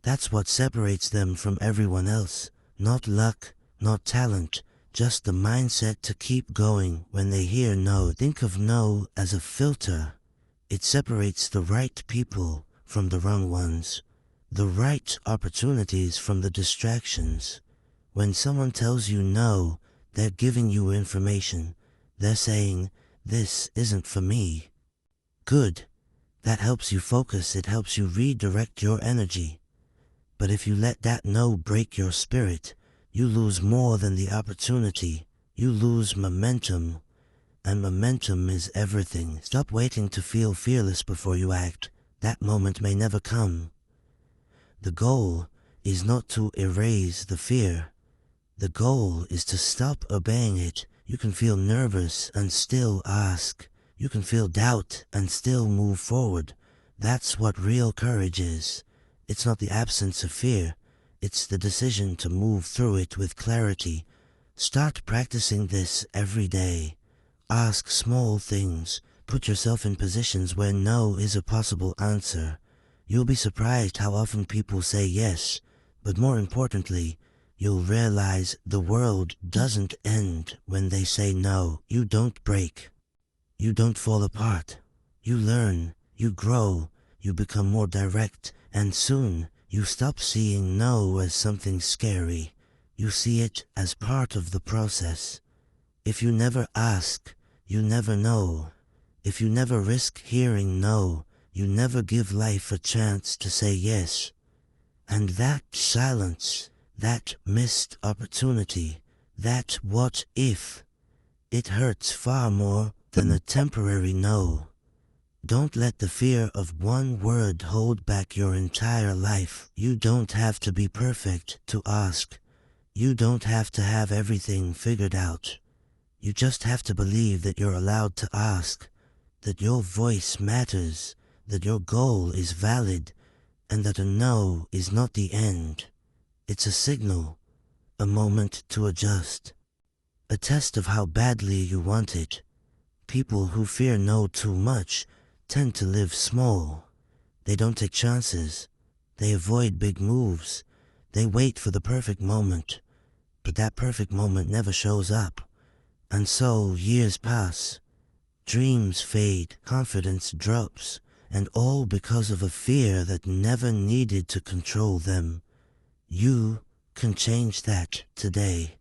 That's what separates them from everyone else. Not luck, not talent. Just the mindset to keep going when they hear no. Think of no as a filter. It separates the right people from the wrong ones, the right opportunities from the distractions. When someone tells you no, they're giving you information. They're saying, this isn't for me. Good. That helps you focus. It helps you redirect your energy. But if you let that no break your spirit, you lose more than the opportunity. You lose momentum. And momentum is everything. Stop waiting to feel fearless before you act. That moment may never come. The goal is not to erase the fear. The goal is to stop obeying it. You can feel nervous and still ask. You can feel doubt and still move forward. That's what real courage is. It's not the absence of fear. It's the decision to move through it with clarity. Start practicing this every day. Ask small things. Put yourself in positions where no is a possible answer. You'll be surprised how often people say yes, but more importantly, you'll realize the world doesn't end when they say no. You don't break. You don't fall apart. You learn, you grow, you become more direct, and soon you stop seeing no as something scary. You see it as part of the process. If you never ask, you never know. If you never risk hearing no, you never give life a chance to say yes. And that silence, that missed opportunity, that what if, it hurts far more than a temporary no. Don't let the fear of one word hold back your entire life. You don't have to be perfect to ask. You don't have to have everything figured out. You just have to believe that you're allowed to ask, that your voice matters, that your goal is valid, and that a no is not the end. It's a signal, a moment to adjust, a test of how badly you want it. People who fear no too much tend to live small. They don't take chances. They avoid big moves. They wait for the perfect moment. But that perfect moment never shows up. And so years pass. Dreams fade, confidence drops, and all because of a fear that never needed to control them. You can change that today.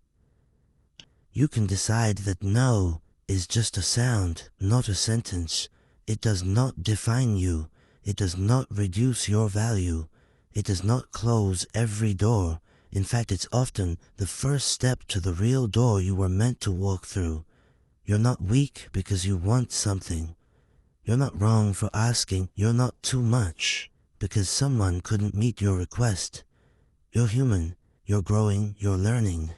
You can decide that no is just a sound, not a sentence. It does not define you. It does not reduce your value. It does not close every door. In fact, it's often the first step to the real door you were meant to walk through. You're not weak because you want something. You're not wrong for asking. You're not too much because someone couldn't meet your request. You're human. You're growing. You're learning.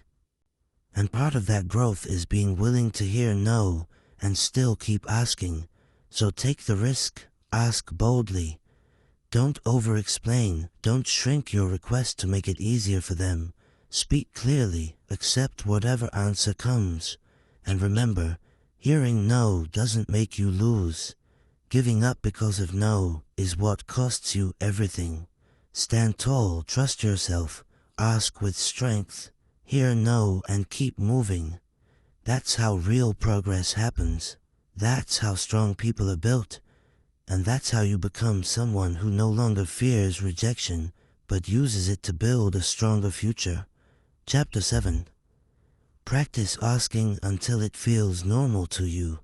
And part of that growth is being willing to hear no and still keep asking. So take the risk. Ask boldly. Don't over-explain. Don't shrink your request to make it easier for them. Speak clearly. Accept whatever answer comes. And remember, hearing no doesn't make you lose. Giving up because of no is what costs you everything. Stand tall, trust yourself, ask with strength, hear no and keep moving. That's how real progress happens. That's how strong people are built. And that's how you become someone who no longer fears rejection, but uses it to build a stronger future. Chapter 7. Practice asking until it feels normal to you.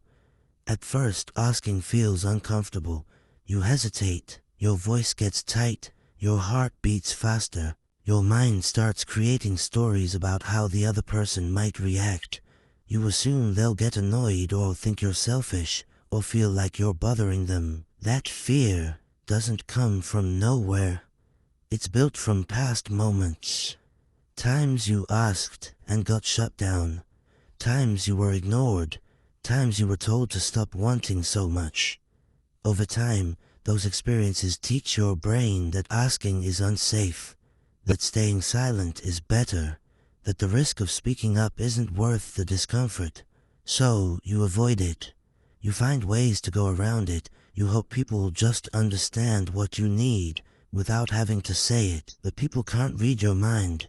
At first, asking feels uncomfortable. You hesitate, your voice gets tight, your heart beats faster, your mind starts creating stories about how the other person might react. You assume they'll get annoyed or think you're selfish or feel like you're bothering them. That fear doesn't come from nowhere. It's built from past moments. Times you asked and got shut down. Times you were ignored. Times you were told to stop wanting so much. Over time, those experiences teach your brain that asking is unsafe, that staying silent is better, that the risk of speaking up isn't worth the discomfort. So you avoid it. You find ways to go around it. You hope people will just understand what you need without having to say it. But people can't read your mind.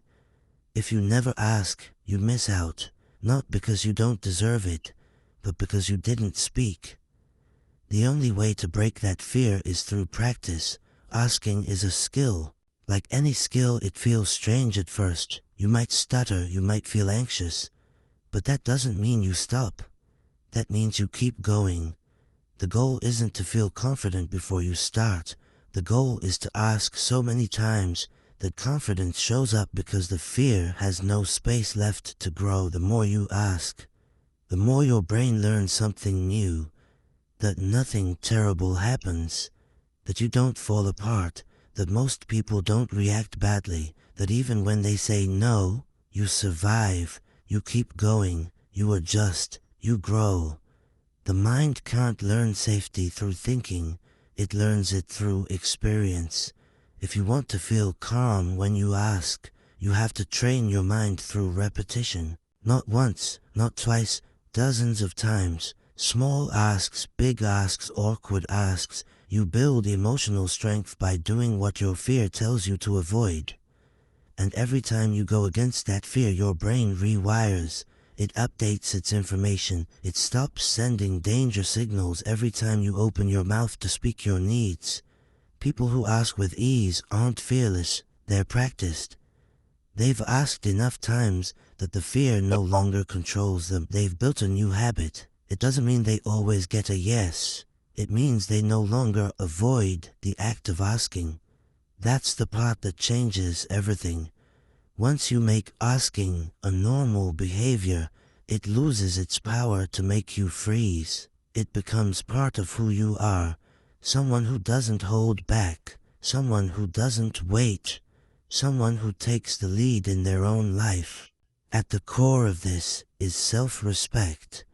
If you never ask, you miss out, not because you don't deserve it, but because you didn't speak. The only way to break that fear is through practice. Asking is a skill. Like any skill, it feels strange at first. You might stutter, you might feel anxious, but that doesn't mean you stop. That means you keep going. The goal isn't to feel confident before you start. The goal is to ask so many times that confidence shows up because the fear has no space left to grow. The more you ask, the more your brain learns something new, that nothing terrible happens, that you don't fall apart, that most people don't react badly, that even when they say no, you survive, you keep going, you adjust, you grow. The mind can't learn safety through thinking, it learns it through experience. If you want to feel calm when you ask, you have to train your mind through repetition. Not once, not twice, dozens of times. Small asks, big asks, awkward asks. You build emotional strength by doing what your fear tells you to avoid. And every time you go against that fear, your brain rewires. It updates its information. It stops sending danger signals every time you open your mouth to speak your needs. People who ask with ease aren't fearless, they're practiced. They've asked enough times that the fear no longer controls them. They've built a new habit. It doesn't mean they always get a yes. It means they no longer avoid the act of asking. That's the part that changes everything. Once you make asking a normal behavior, it loses its power to make you freeze. It becomes part of who you are, someone who doesn't hold back, someone who doesn't wait, someone who takes the lead in their own life. At the core of this is self-respect.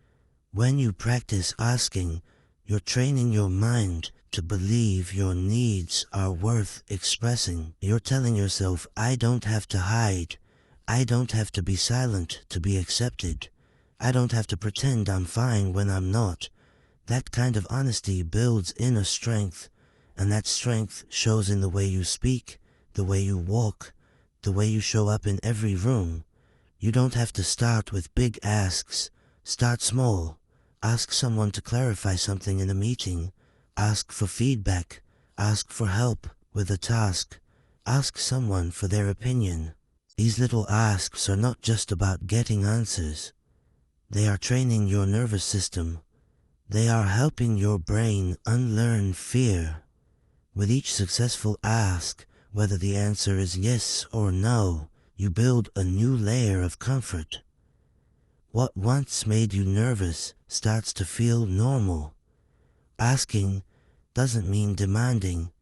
When you practice asking, you're training your mind to believe your needs are worth expressing. You're telling yourself, I don't have to hide. I don't have to be silent to be accepted. I don't have to pretend I'm fine when I'm not. That kind of honesty builds inner strength, and that strength shows in the way you speak, the way you walk, the way you show up in every room. You don't have to start with big asks. Start small. Ask someone to clarify something in a meeting. Ask for feedback. Ask for help with a task. Ask someone for their opinion. These little asks are not just about getting answers. They are training your nervous system. They are helping your brain unlearn fear. With each successful ask, whether the answer is yes or no, you build a new layer of comfort. What once made you nervous starts to feel normal. Asking doesn't mean demanding.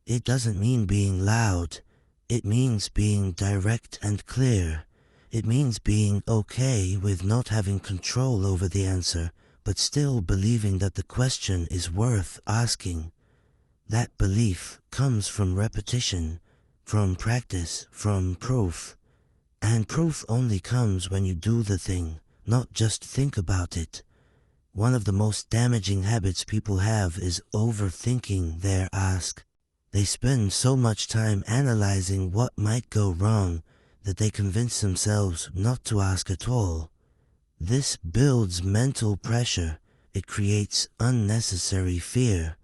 It doesn't mean being loud. It means being direct and clear. It means being okay with not having control over the answer, but still believing that the question is worth asking. That belief comes from repetition, from practice, from proof. And proof only comes when you do the thing, not just think about it. One of the most damaging habits people have is overthinking their ask. They spend so much time analyzing what might go wrong that they convince themselves not to ask at all. This builds mental pressure. It creates unnecessary fear.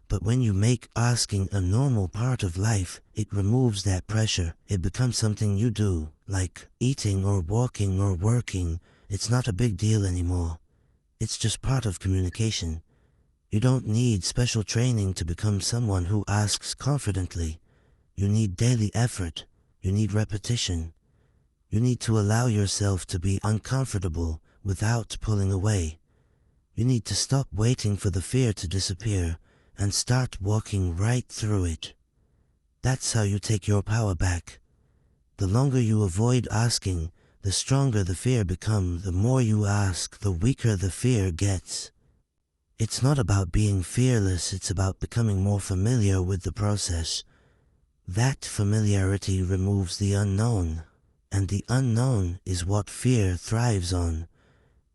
But when you make asking a normal part of life, it removes that pressure. It becomes something you do, like eating or walking or working. It's not a big deal anymore. It's just part of communication. You don't need special training to become someone who asks confidently. You need daily effort. You need repetition. You need to allow yourself to be uncomfortable without pulling away. You need to stop waiting for the fear to disappear and start walking right through it. That's how you take your power back. The longer you avoid asking, the stronger the fear becomes. The more you ask, the weaker the fear gets. It's not about being fearless, it's about becoming more familiar with the process. That familiarity removes the unknown, and the unknown is what fear thrives on.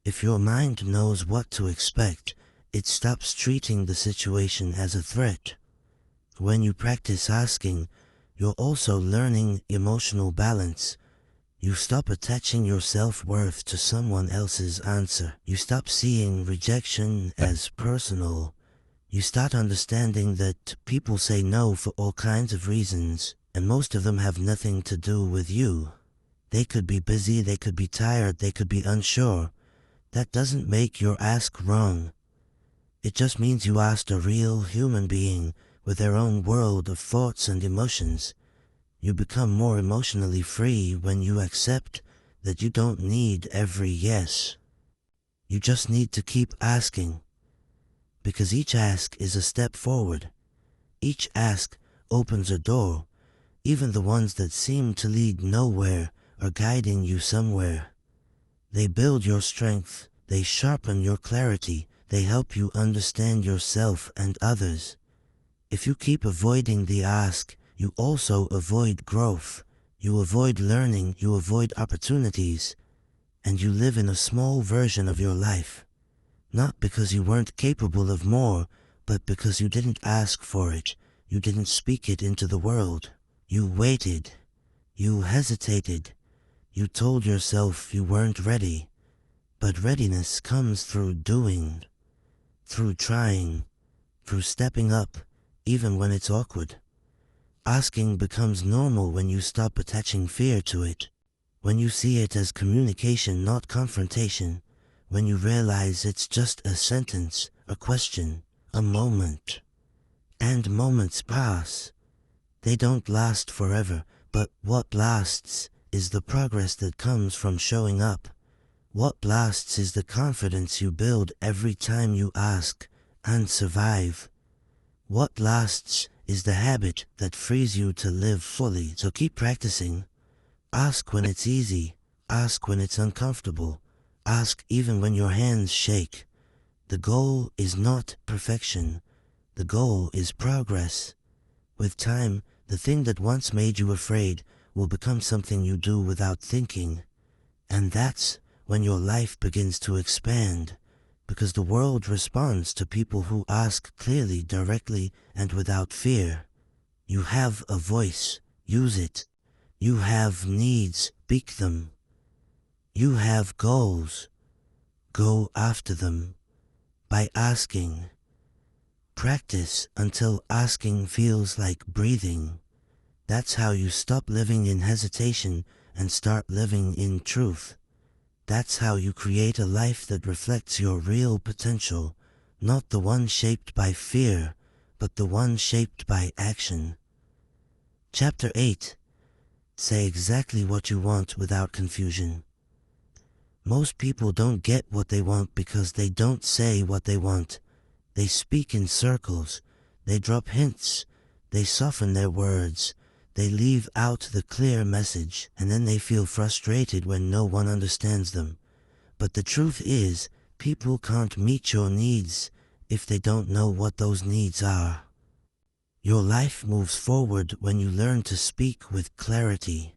If your mind knows what to expect, it stops treating the situation as a threat. When you practice asking, you're also learning emotional balance. You stop attaching your self-worth to someone else's answer. You stop seeing rejection as personal. You start understanding that people say no for all kinds of reasons, and most of them have nothing to do with you. They could be busy, they could be tired, they could be unsure. That doesn't make your ask wrong. It just means you asked a real human being with their own world of thoughts and emotions. You become more emotionally free when you accept that you don't need every yes. You just need to keep asking, because each ask is a step forward. Each ask opens a door. Even the ones that seem to lead nowhere are guiding you somewhere. They build your strength, they sharpen your clarity, they help you understand yourself and others. If you keep avoiding the ask, you also avoid growth. You avoid learning, you avoid opportunities, and you live in a small version of your life. Not because you weren't capable of more, but because you didn't ask for it. You didn't speak it into the world. You waited. You hesitated. You told yourself you weren't ready. But readiness comes through doing, through trying, through stepping up, even when it's awkward. Asking becomes normal when you stop attaching fear to it, when you see it as communication, not confrontation, when you realize it's just a sentence, a question, a moment. And moments pass. They don't last forever, but what lasts is the progress that comes from showing up. What lasts is the confidence you build every time you ask and survive. What lasts is the habit that frees you to live fully. So keep practicing. Ask when it's easy. Ask when it's uncomfortable. Ask even when your hands shake. The goal is not perfection. The goal is progress. With time, the thing that once made you afraid will become something you do without thinking. And that's when your life begins to expand, because the world responds to people who ask clearly, directly, and without fear. You have a voice. Use it. You have needs. Speak them. You have goals. Go after them. By asking. Practice until asking feels like breathing. That's how you stop living in hesitation and start living in truth. That's how you create a life that reflects your real potential, not the one shaped by fear, but the one shaped by action. Chapter 8. Say exactly what you want without confusion. Most people don't get what they want because they don't say what they want. They speak in circles. They drop hints. They soften their words. They leave out the clear message, and then they feel frustrated when no one understands them. But the truth is, people can't meet your needs if they don't know what those needs are. Your life moves forward when you learn to speak with clarity.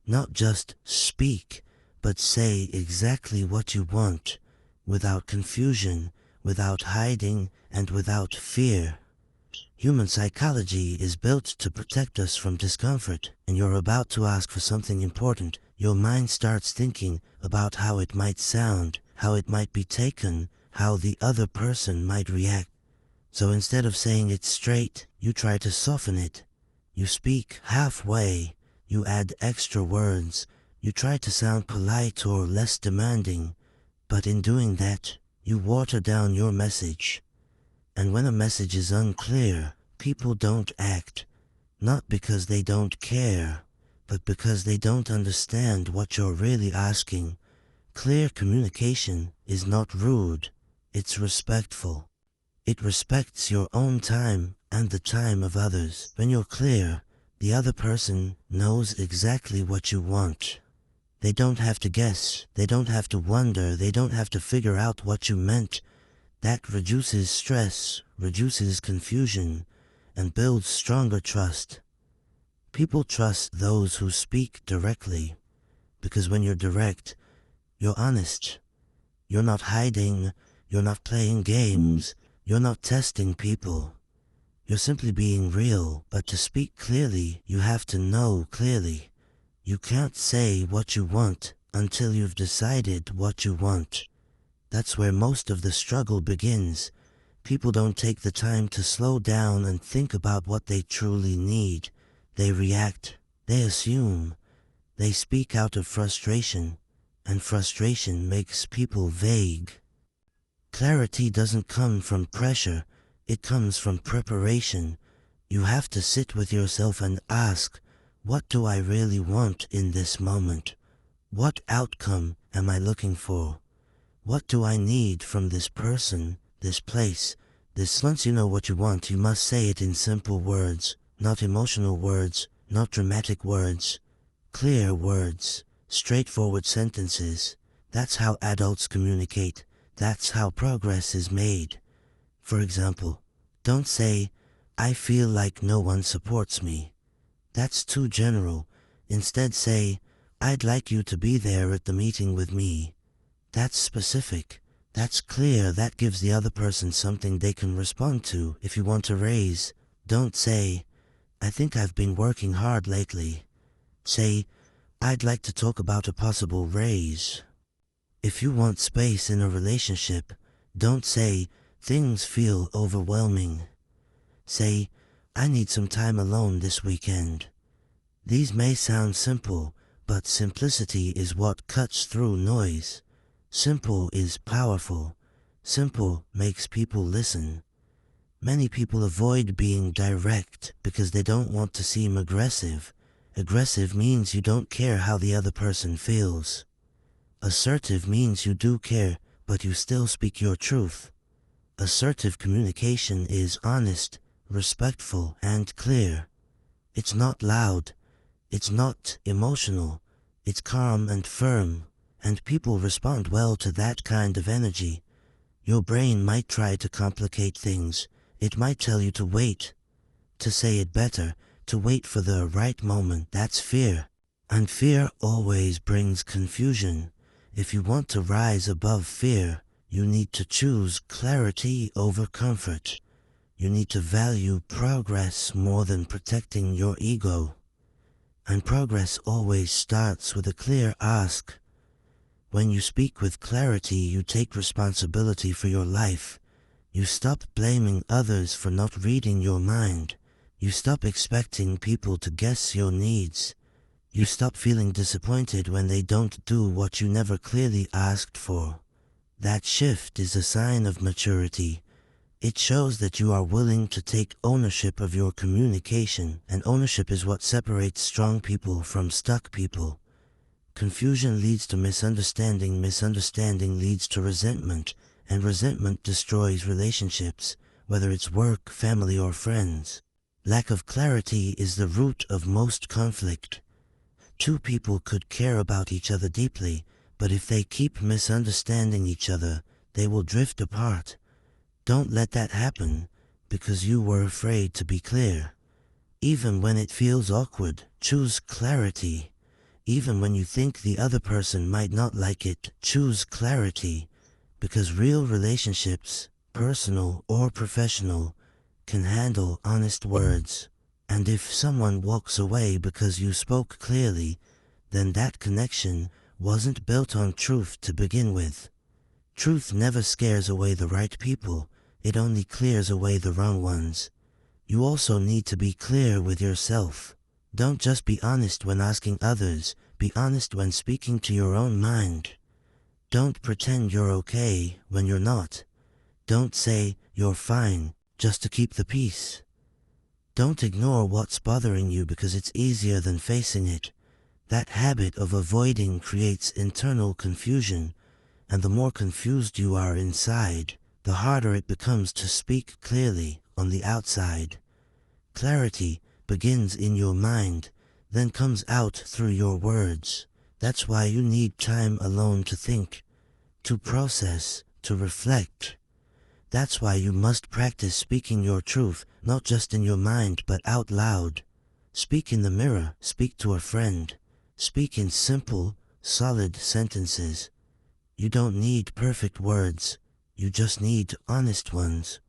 Not just speak, but say exactly what you want, without confusion, without hiding, and without fear. Human psychology is built to protect us from discomfort, and you're about to ask for something important. Your mind starts thinking about how it might sound, how it might be taken, how the other person might react. So instead of saying it straight, you try to soften it. You speak halfway. You add extra words. You try to sound polite or less demanding. But in doing that, you water down your message. And when a message is unclear, people don't act. Not because they don't care, but because they don't understand what you're really asking. Clear communication is not rude. It's respectful. It respects your own time and the time of others. When you're clear, the other person knows exactly what you want. They don't have to guess. They don't have to wonder. They don't have to figure out what you meant. That reduces stress, reduces confusion, and builds stronger trust. People trust those who speak directly, because when you're direct, you're honest. You're not hiding. You're not playing games. You're not testing people. You're simply being real. But to speak clearly, you have to know clearly. You can't say what you want until you've decided what you want. That's where most of the struggle begins. People don't take the time to slow down and think about what they truly need. They react. They assume. They speak out of frustration. And frustration makes people vague. Clarity doesn't come from pressure. It comes from preparation. You have to sit with yourself and ask, what do I really want in this moment? What outcome am I looking for? What do I need from this person, this place, this? Once you know what you want, you must say it in simple words, not emotional words, not dramatic words. Clear words, straightforward sentences. That's how adults communicate. That's how progress is made. For example, don't say, I feel like no one supports me. That's too general. Instead say, I'd like you to be there at the meeting with me. That's specific. That's clear. That gives the other person something they can respond to. If you want a raise, don't say, I think I've been working hard lately. Say, I'd like to talk about a possible raise. If you want space in a relationship, don't say, things feel overwhelming. Say, I need some time alone this weekend. These may sound simple, but simplicity is what cuts through noise. Simple is powerful. Simple makes people listen. Many people avoid being direct because they don't want to seem aggressive. Aggressive means you don't care how the other person feels. Assertive means you do care, but you still speak your truth. Assertive communication is honest, respectful, and clear. It's not loud. It's not emotional. It's calm and firm. And people respond well to that kind of energy. Your brain might try to complicate things. It might tell you to wait, to say it better, to wait for the right moment. That's fear. And fear always brings confusion. If you want to rise above fear, you need to choose clarity over comfort. You need to value progress more than protecting your ego. And progress always starts with a clear ask. When you speak with clarity, you take responsibility for your life. You stop blaming others for not reading your mind. You stop expecting people to guess your needs. You stop feeling disappointed when they don't do what you never clearly asked for. That shift is a sign of maturity. It shows that you are willing to take ownership of your communication, and ownership is what separates strong people from stuck people. Confusion leads to misunderstanding, misunderstanding leads to resentment, and resentment destroys relationships, whether it's work, family, or friends. Lack of clarity is the root of most conflict. Two people could care about each other deeply, but if they keep misunderstanding each other, they will drift apart. Don't let that happen, because you were afraid to be clear. Even when it feels awkward, choose clarity. Even when you think the other person might not like it, choose clarity, because real relationships, personal or professional, can handle honest words. And if someone walks away because you spoke clearly, then that connection wasn't built on truth to begin with. Truth never scares away the right people, it only clears away the wrong ones. You also need to be clear with yourself. Don't just be honest when asking others, be honest when speaking to your own mind. Don't pretend you're okay when you're not. Don't say you're fine just to keep the peace. Don't ignore what's bothering you because it's easier than facing it. That habit of avoiding creates internal confusion, and the more confused you are inside, the harder it becomes to speak clearly on the outside. Clarity begins in your mind, then comes out through your words. That's why you need time alone to think, to process, to reflect. That's why you must practice speaking your truth, not just in your mind, but out loud. Speak in the mirror, speak to a friend. Speak in simple, solid sentences. You don't need perfect words, you just need honest ones.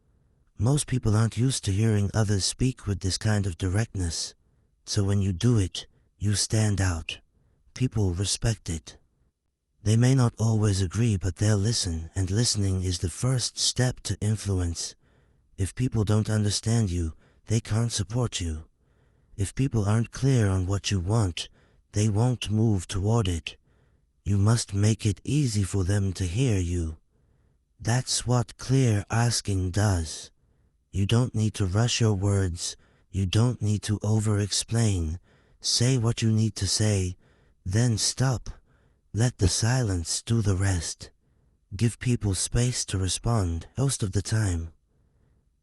Most people aren't used to hearing others speak with this kind of directness. So when you do it, you stand out. People respect it. They may not always agree, but they'll listen, and listening is the first step to influence. If people don't understand you, they can't support you. If people aren't clear on what you want, they won't move toward it. You must make it easy for them to hear you. That's what clear asking does. You don't need to rush your words. You don't need to over-explain. Say what you need to say, then stop. Let the silence do the rest. Give people space to respond most of the time.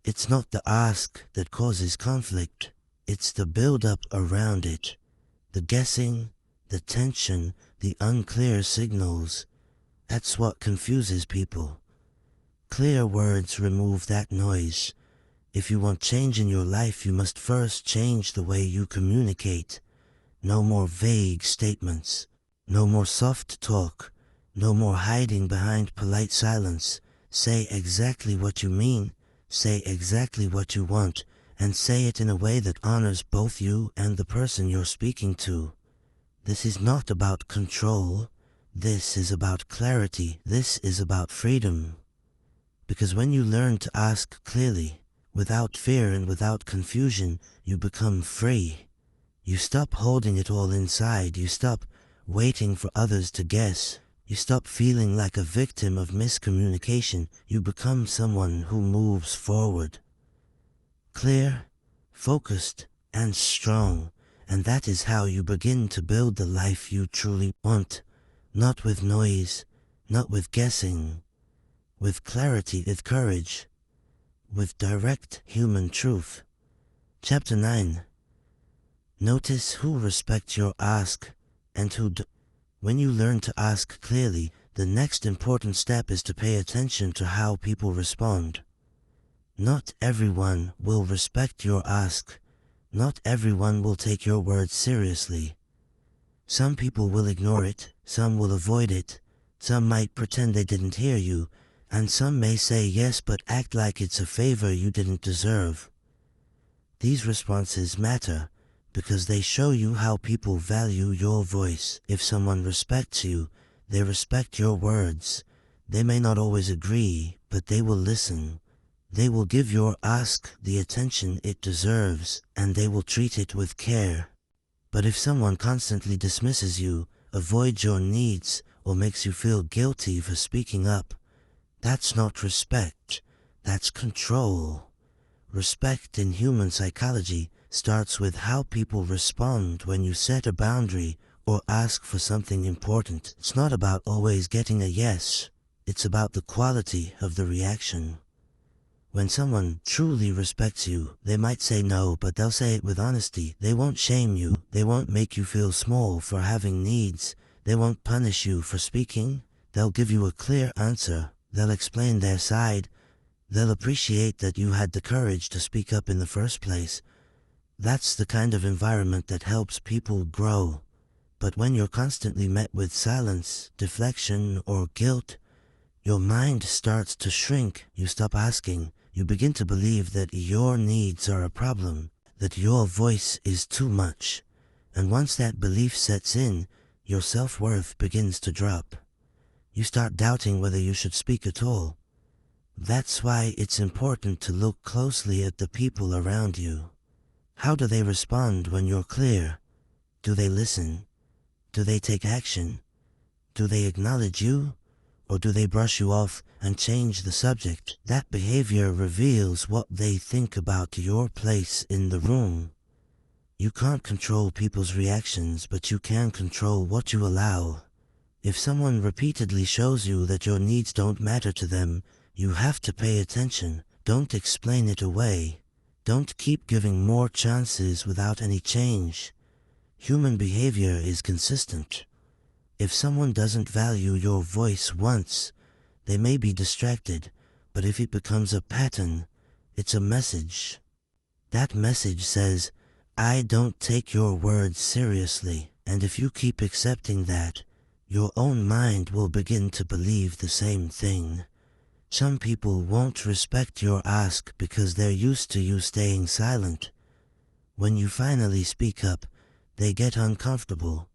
It's not the ask that causes conflict. It's the build-up around it. The guessing, the tension, the unclear signals. That's what confuses people. Clear words remove that noise. If you want change in your life, you must first change the way you communicate. No more vague statements. No more soft talk. No more hiding behind polite silence. Say exactly what you mean. Say exactly what you want. And say it in a way that honors both you and the person you're speaking to. This is not about control. This is about clarity. This is about freedom. Because when you learn to ask clearly, without fear and without confusion, you become free. You stop holding it all inside. You stop waiting for others to guess. You stop feeling like a victim of miscommunication. You become someone who moves forward. Clear, focused, and strong. And that is how you begin to build the life you truly want. Not with noise, not with guessing. With clarity, with courage. With direct human truth. Chapter 9. Notice who respect your ask and who don't. When you learn to ask clearly, the next important step is to pay attention to how people respond. Not everyone will respect your ask. Not everyone will take your words seriously. Some people will ignore it, some will avoid it, some might pretend they didn't hear you, and some may say yes but act like it's a favor you didn't deserve. These responses matter because they show you how people value your voice. If someone respects you, they respect your words. They may not always agree, but they will listen. They will give your ask the attention it deserves, and they will treat it with care. But if someone constantly dismisses you, avoids your needs, or makes you feel guilty for speaking up, that's not respect, that's control. Respect in human psychology starts with how people respond when you set a boundary or ask for something important. It's not about always getting a yes, it's about the quality of the reaction. When someone truly respects you, they might say no, but they'll say it with honesty. They won't shame you, they won't make you feel small for having needs, they won't punish you for speaking, they'll give you a clear answer, they'll explain their side, they'll appreciate that you had the courage to speak up in the first place. That's the kind of environment that helps people grow. But when you're constantly met with silence, deflection, or guilt, your mind starts to shrink. You stop asking. You begin to believe that your needs are a problem, that your voice is too much. And once that belief sets in, your self-worth begins to drop. You start doubting whether you should speak at all. That's why it's important to look closely at the people around you. How do they respond when you're clear? Do they listen? Do they take action? Do they acknowledge you? Or do they brush you off and change the subject? That behavior reveals what they think about your place in the room. You can't control people's reactions, but you can control what you allow. If someone repeatedly shows you that your needs don't matter to them, you have to pay attention. Don't explain it away. Don't keep giving more chances without any change. Human behavior is consistent. If someone doesn't value your voice once, they may be distracted, but if it becomes a pattern, it's a message. That message says, I don't take your words seriously, and if you keep accepting that, your own mind will begin to believe the same thing. Some people won't respect your ask because they're used to you staying silent. When you finally speak up, they get uncomfortable.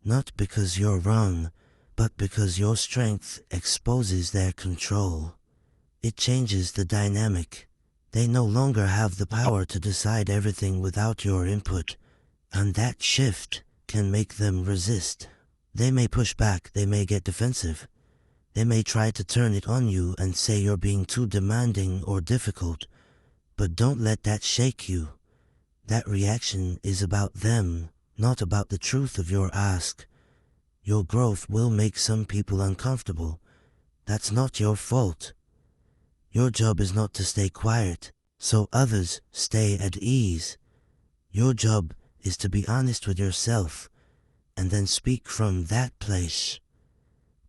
Not because you're wrong, but because your strength exposes their control. It changes the dynamic. They no longer have the power to decide everything without your input, and that shift can make them resist. They may push back, they may get defensive. They may try to turn it on you and say you're being too demanding or difficult, but don't let that shake you. That reaction is about them, not about the truth of your ask. Your growth will make some people uncomfortable. That's not your fault. Your job is not to stay quiet, so others stay at ease. Your job is to be honest with yourself, and then speak from that place.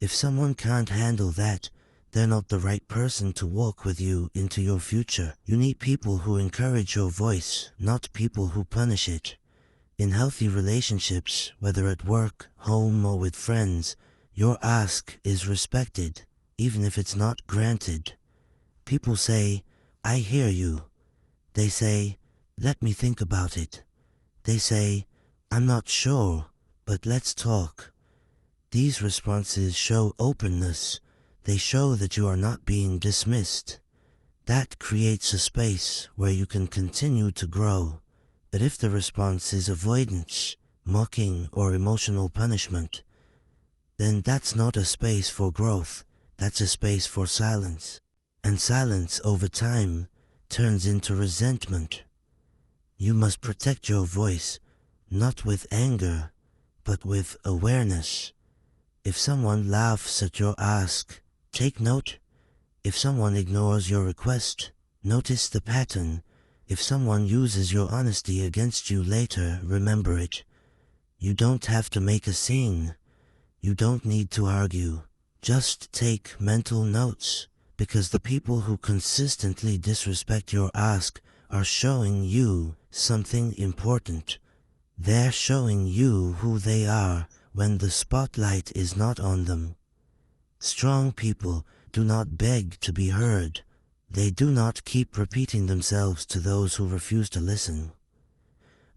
If someone can't handle that, they're not the right person to walk with you into your future. You need people who encourage your voice, not people who punish it. In healthy relationships, whether at work, home, or with friends, your ask is respected, even if it's not granted. People say, I hear you. They say, let me think about it. They say, I'm not sure, but let's talk. These responses show openness. They show that you are not being dismissed. That creates a space where you can continue to grow. But if the response is avoidance, mocking, or emotional punishment, then that's not a space for growth, that's a space for silence. And silence over time turns into resentment. You must protect your voice, not with anger, but with awareness. If someone laughs at your ask, take note. If someone ignores your request, notice the pattern. If someone uses your honesty against you later, remember it. You don't have to make a scene. You don't need to argue. Just take mental notes, because the people who consistently disrespect your ask are showing you something important. They're showing you who they are when the spotlight is not on them. Strong people do not beg to be heard. They do not keep repeating themselves to those who refuse to listen.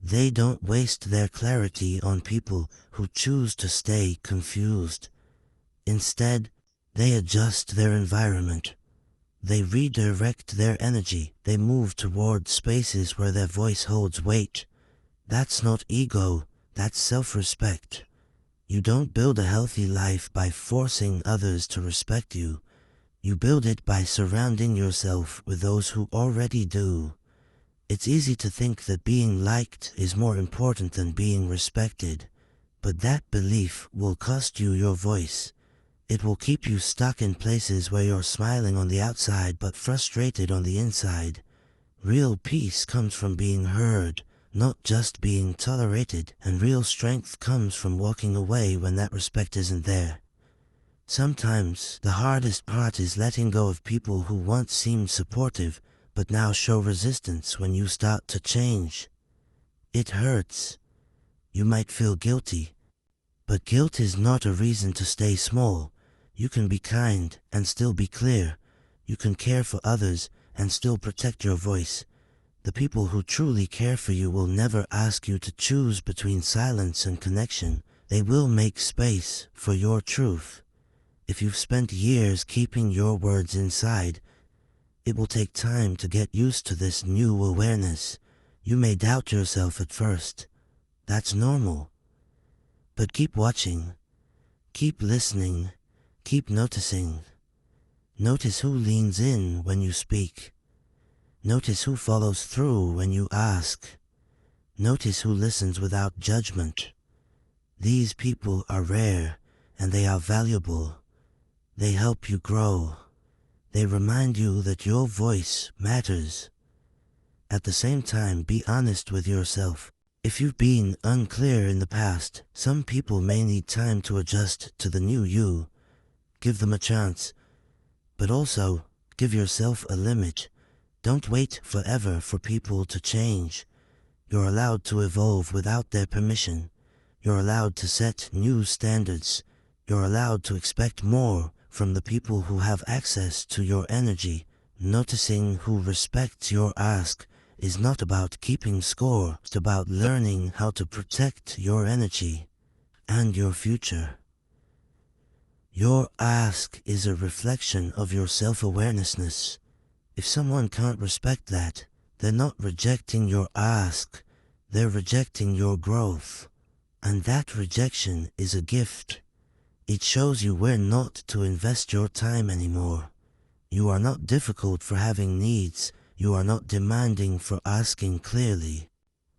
They don't waste their clarity on people who choose to stay confused. Instead, they adjust their environment. They redirect their energy. They move toward spaces where their voice holds weight. That's not ego, that's self-respect. You don't build a healthy life by forcing others to respect you. You build it by surrounding yourself with those who already do. It's easy to think that being liked is more important than being respected, but that belief will cost you your voice. It will keep you stuck in places where you're smiling on the outside but frustrated on the inside. Real peace comes from being heard, not just being tolerated, and real strength comes from walking away when that respect isn't there. Sometimes the hardest part is letting go of people who once seemed supportive but now show resistance when you start to change. It hurts. You might feel guilty, but guilt is not a reason to stay small. You can be kind and still be clear. You can care for others and still protect your voice. The people who truly care for you will never ask you to choose between silence and connection. They will make space for your truth. If you've spent years keeping your words inside, it will take time to get used to this new awareness. You may doubt yourself at first. That's normal. But keep watching. Keep listening. Keep noticing. Notice who leans in when you speak. Notice who follows through when you ask. Notice who listens without judgment. These people are rare and they are valuable. They help you grow. They remind you that your voice matters. At the same time, be honest with yourself. If you've been unclear in the past, some people may need time to adjust to the new you. Give them a chance. But also, give yourself a limit. Don't wait forever for people to change. You're allowed to evolve without their permission. You're allowed to set new standards. You're allowed to expect more from the people who have access to your energy. Noticing who respects your ask is not about keeping score. It's about learning how to protect your energy and your future. Your ask is a reflection of your self-awarenessness. If someone can't respect that, they're not rejecting your ask, they're rejecting your growth. And that rejection is a gift. It shows you where not to invest your time anymore. You are not difficult for having needs. You are not demanding for asking clearly.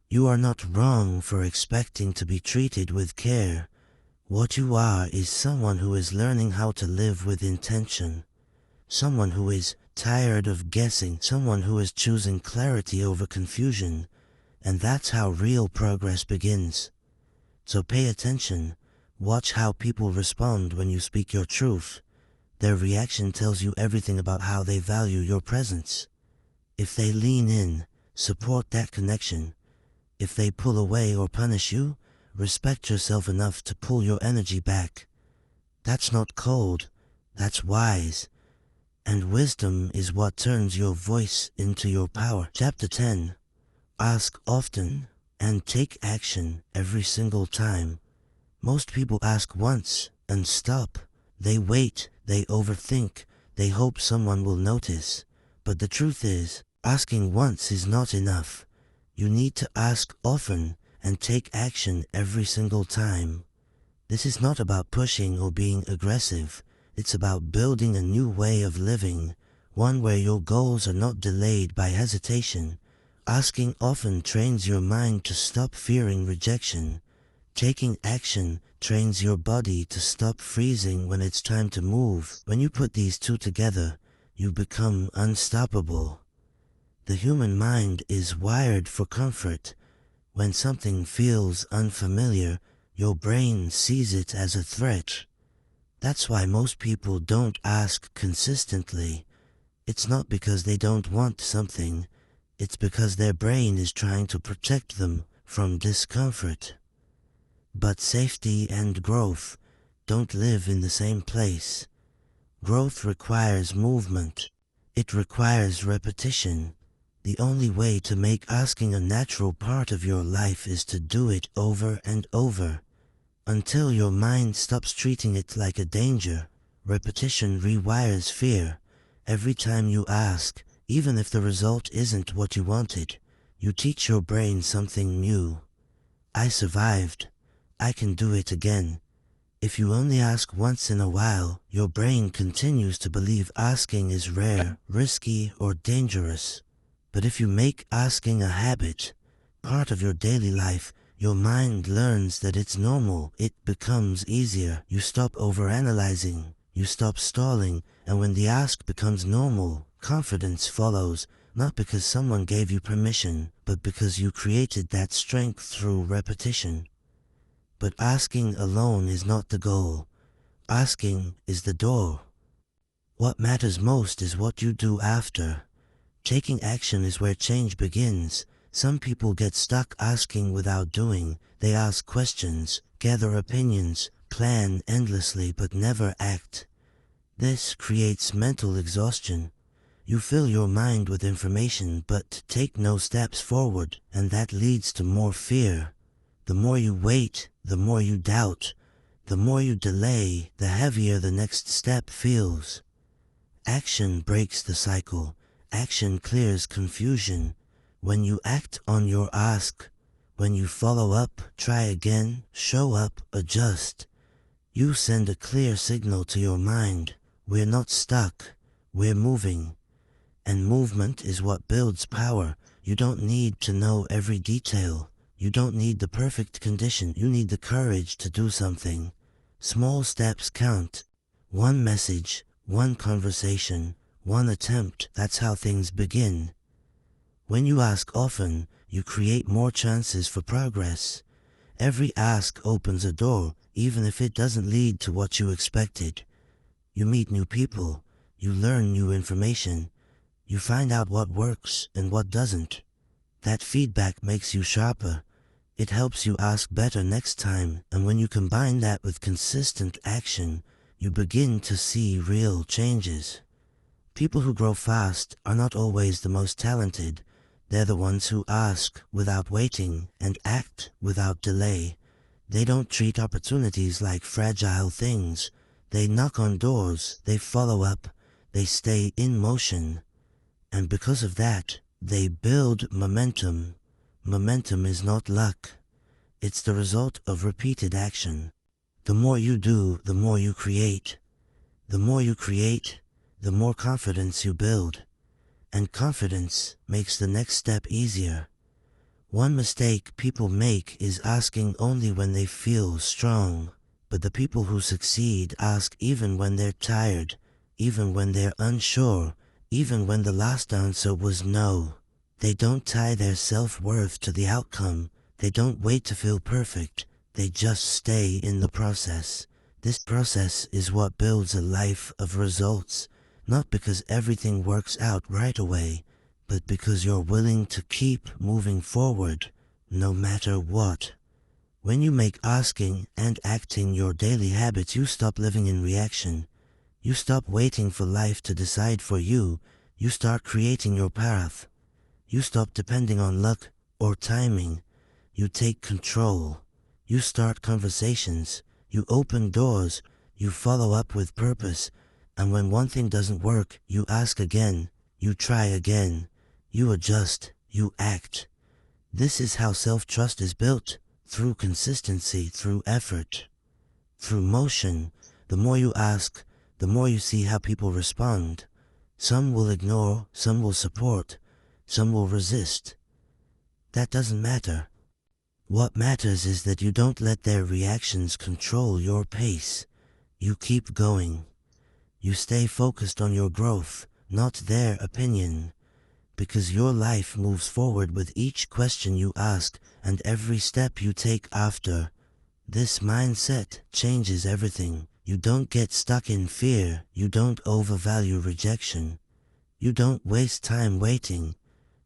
You are not wrong for expecting to be treated with care. What you are is someone who is learning how to live with intention. Someone who is tired of guessing. Someone who is choosing clarity over confusion. And that's how real progress begins. So pay attention. Watch how people respond when you speak your truth. Their reaction tells you everything about how they value your presence. If they lean in, support that connection. If they pull away or punish you, respect yourself enough to pull your energy back. That's not cold, that's wise. And wisdom is what turns your voice into your power. Chapter 10. Ask often and take action every single time. Most people ask once and stop. They wait, they overthink, they hope someone will notice. But the truth is, asking once is not enough. You need to ask often and take action every single time. This is not about pushing or being aggressive. It's about building a new way of living, one where your goals are not delayed by hesitation. Asking often trains your mind to stop fearing rejection. Taking action trains your body to stop freezing when it's time to move. When you put these two together, you become unstoppable. The human mind is wired for comfort. When something feels unfamiliar, your brain sees it as a threat. That's why most people don't ask consistently. It's not because they don't want something. It's because their brain is trying to protect them from discomfort. But safety and growth don't live in the same place. Growth requires movement. It requires repetition. The only way to make asking a natural part of your life is to do it over and over, until your mind stops treating it like a danger. Repetition rewires fear. Every time you ask, even if the result isn't what you wanted, you teach your brain something new. I survived. I can do it again. If you only ask once in a while, your brain continues to believe asking is rare, risky, or dangerous. But if you make asking a habit, part of your daily life, your mind learns that it's normal. It becomes easier. You stop overanalyzing. You stop stalling. And when the ask becomes normal, confidence follows, not because someone gave you permission, but because you created that strength through repetition. But asking alone is not the goal. Asking is the door. What matters most is what you do after. Taking action is where change begins. Some people get stuck asking without doing. They ask questions, gather opinions, plan endlessly but never act. This creates mental exhaustion. You fill your mind with information but take no steps forward, and that leads to more fear. The more you wait, the more you doubt. The more you delay, the heavier the next step feels. Action breaks the cycle. Action clears confusion. When you act on your ask, when you follow up, try again, show up, adjust, you send a clear signal to your mind. We're not stuck, we're moving. And movement is what builds power. You don't need to know every detail. You don't need the perfect condition. You need the courage to do something. Small steps count. One message, one conversation, one attempt. That's how things begin. When you ask often, you create more chances for progress. Every ask opens a door, even if it doesn't lead to what you expected. You meet new people. You learn new information. You find out what works and what doesn't. That feedback makes you sharper. It helps you ask better next time, and when you combine that with consistent action, you begin to see real changes. People who grow fast are not always the most talented. They're the ones who ask without waiting and act without delay. They don't treat opportunities like fragile things. They knock on doors, they follow up, they stay in motion. And because of that, they build momentum. Momentum is not luck. It's the result of repeated action. The more you do, the more you create. The more you create, the more confidence you build. And confidence makes the next step easier. One mistake people make is asking only when they feel strong. But the people who succeed ask even when they're tired, even when they're unsure, even when the last answer was no. They don't tie their self-worth to the outcome. They don't wait to feel perfect. They just stay in the process. This process is what builds a life of results, not because everything works out right away, but because you're willing to keep moving forward, no matter what. When you make asking and acting your daily habits, you stop living in reaction. You stop waiting for life to decide for you. You start creating your path. You stop depending on luck or timing. You take control. You start conversations. You open doors. You follow up with purpose. And when one thing doesn't work, you ask again. You try again. You adjust. You act. This is how self-trust is built. Through consistency, through effort. through motion. The more you ask, the more you see how people respond. Some will ignore, some will support, some will resist. That doesn't matter. What matters is that you don't let their reactions control your pace. You keep going. You stay focused on your growth, not their opinion. Because your life moves forward with each question you ask and every step you take after. This mindset changes everything. You don't get stuck in fear. You don't overvalue rejection. You don't waste time waiting.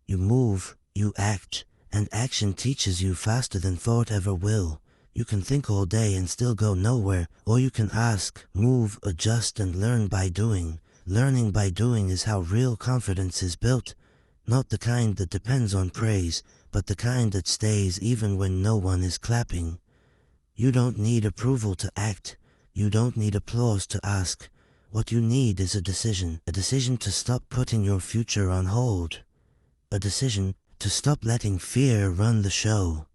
You move, you act, and action teaches you faster than thought ever will. You can think all day and still go nowhere, or you can ask, move, adjust, and learn by doing. Learning by doing is how real confidence is built. Not the kind that depends on praise, but the kind that stays even when no one is clapping. You don't need approval to act. You don't need applause to ask. What you need is a decision to stop putting your future on hold. A decision to stop letting fear run the show.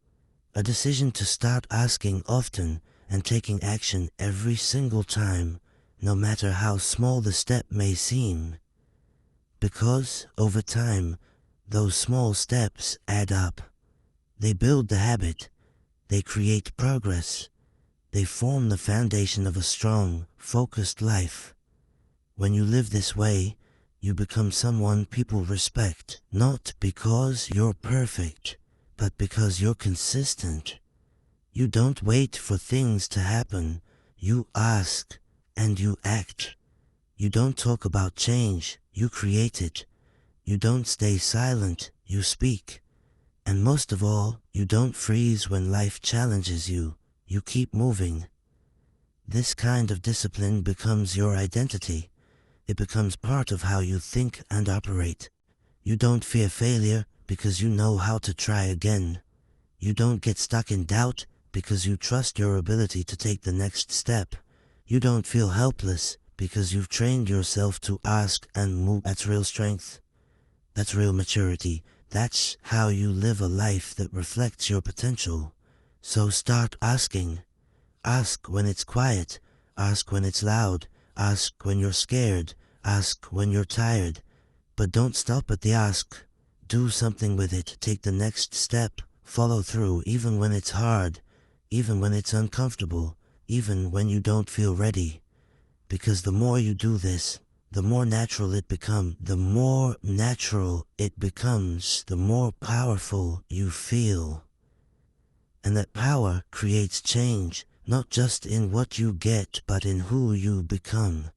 A decision to start asking often and taking action every single time, no matter how small the step may seem. Because, over time, those small steps add up. They build the habit. They create progress. They form the foundation of a strong, focused life. When you live this way, you become someone people respect, not because you're perfect, but because you're consistent. You don't wait for things to happen. You ask and you act. You don't talk about change, you create it. You don't stay silent, you speak. And most of all, you don't freeze when life challenges you. You keep moving. This kind of discipline becomes your identity. It becomes part of how you think and operate. You don't fear failure because you know how to try again. You don't get stuck in doubt because you trust your ability to take the next step. You don't feel helpless because you've trained yourself to ask and move. That's real strength. That's real maturity. That's how you live a life that reflects your potential. So start asking. Ask when it's quiet. Ask when it's loud. Ask when you're scared. Ask when you're tired. But don't stop at the ask. Do something with it. Take the next step. Follow through even when it's hard. Even when it's uncomfortable. Even when you don't feel ready. Because the more you do this, the more natural it becomes. The more natural it becomes, the more powerful you feel. And that power creates change, not just in what you get, but in who you become.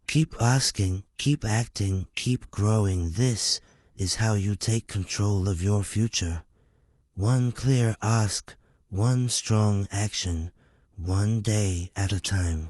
Keep asking, keep acting, keep growing. This is how you take control of your future. One clear ask, one strong action, one day at a time.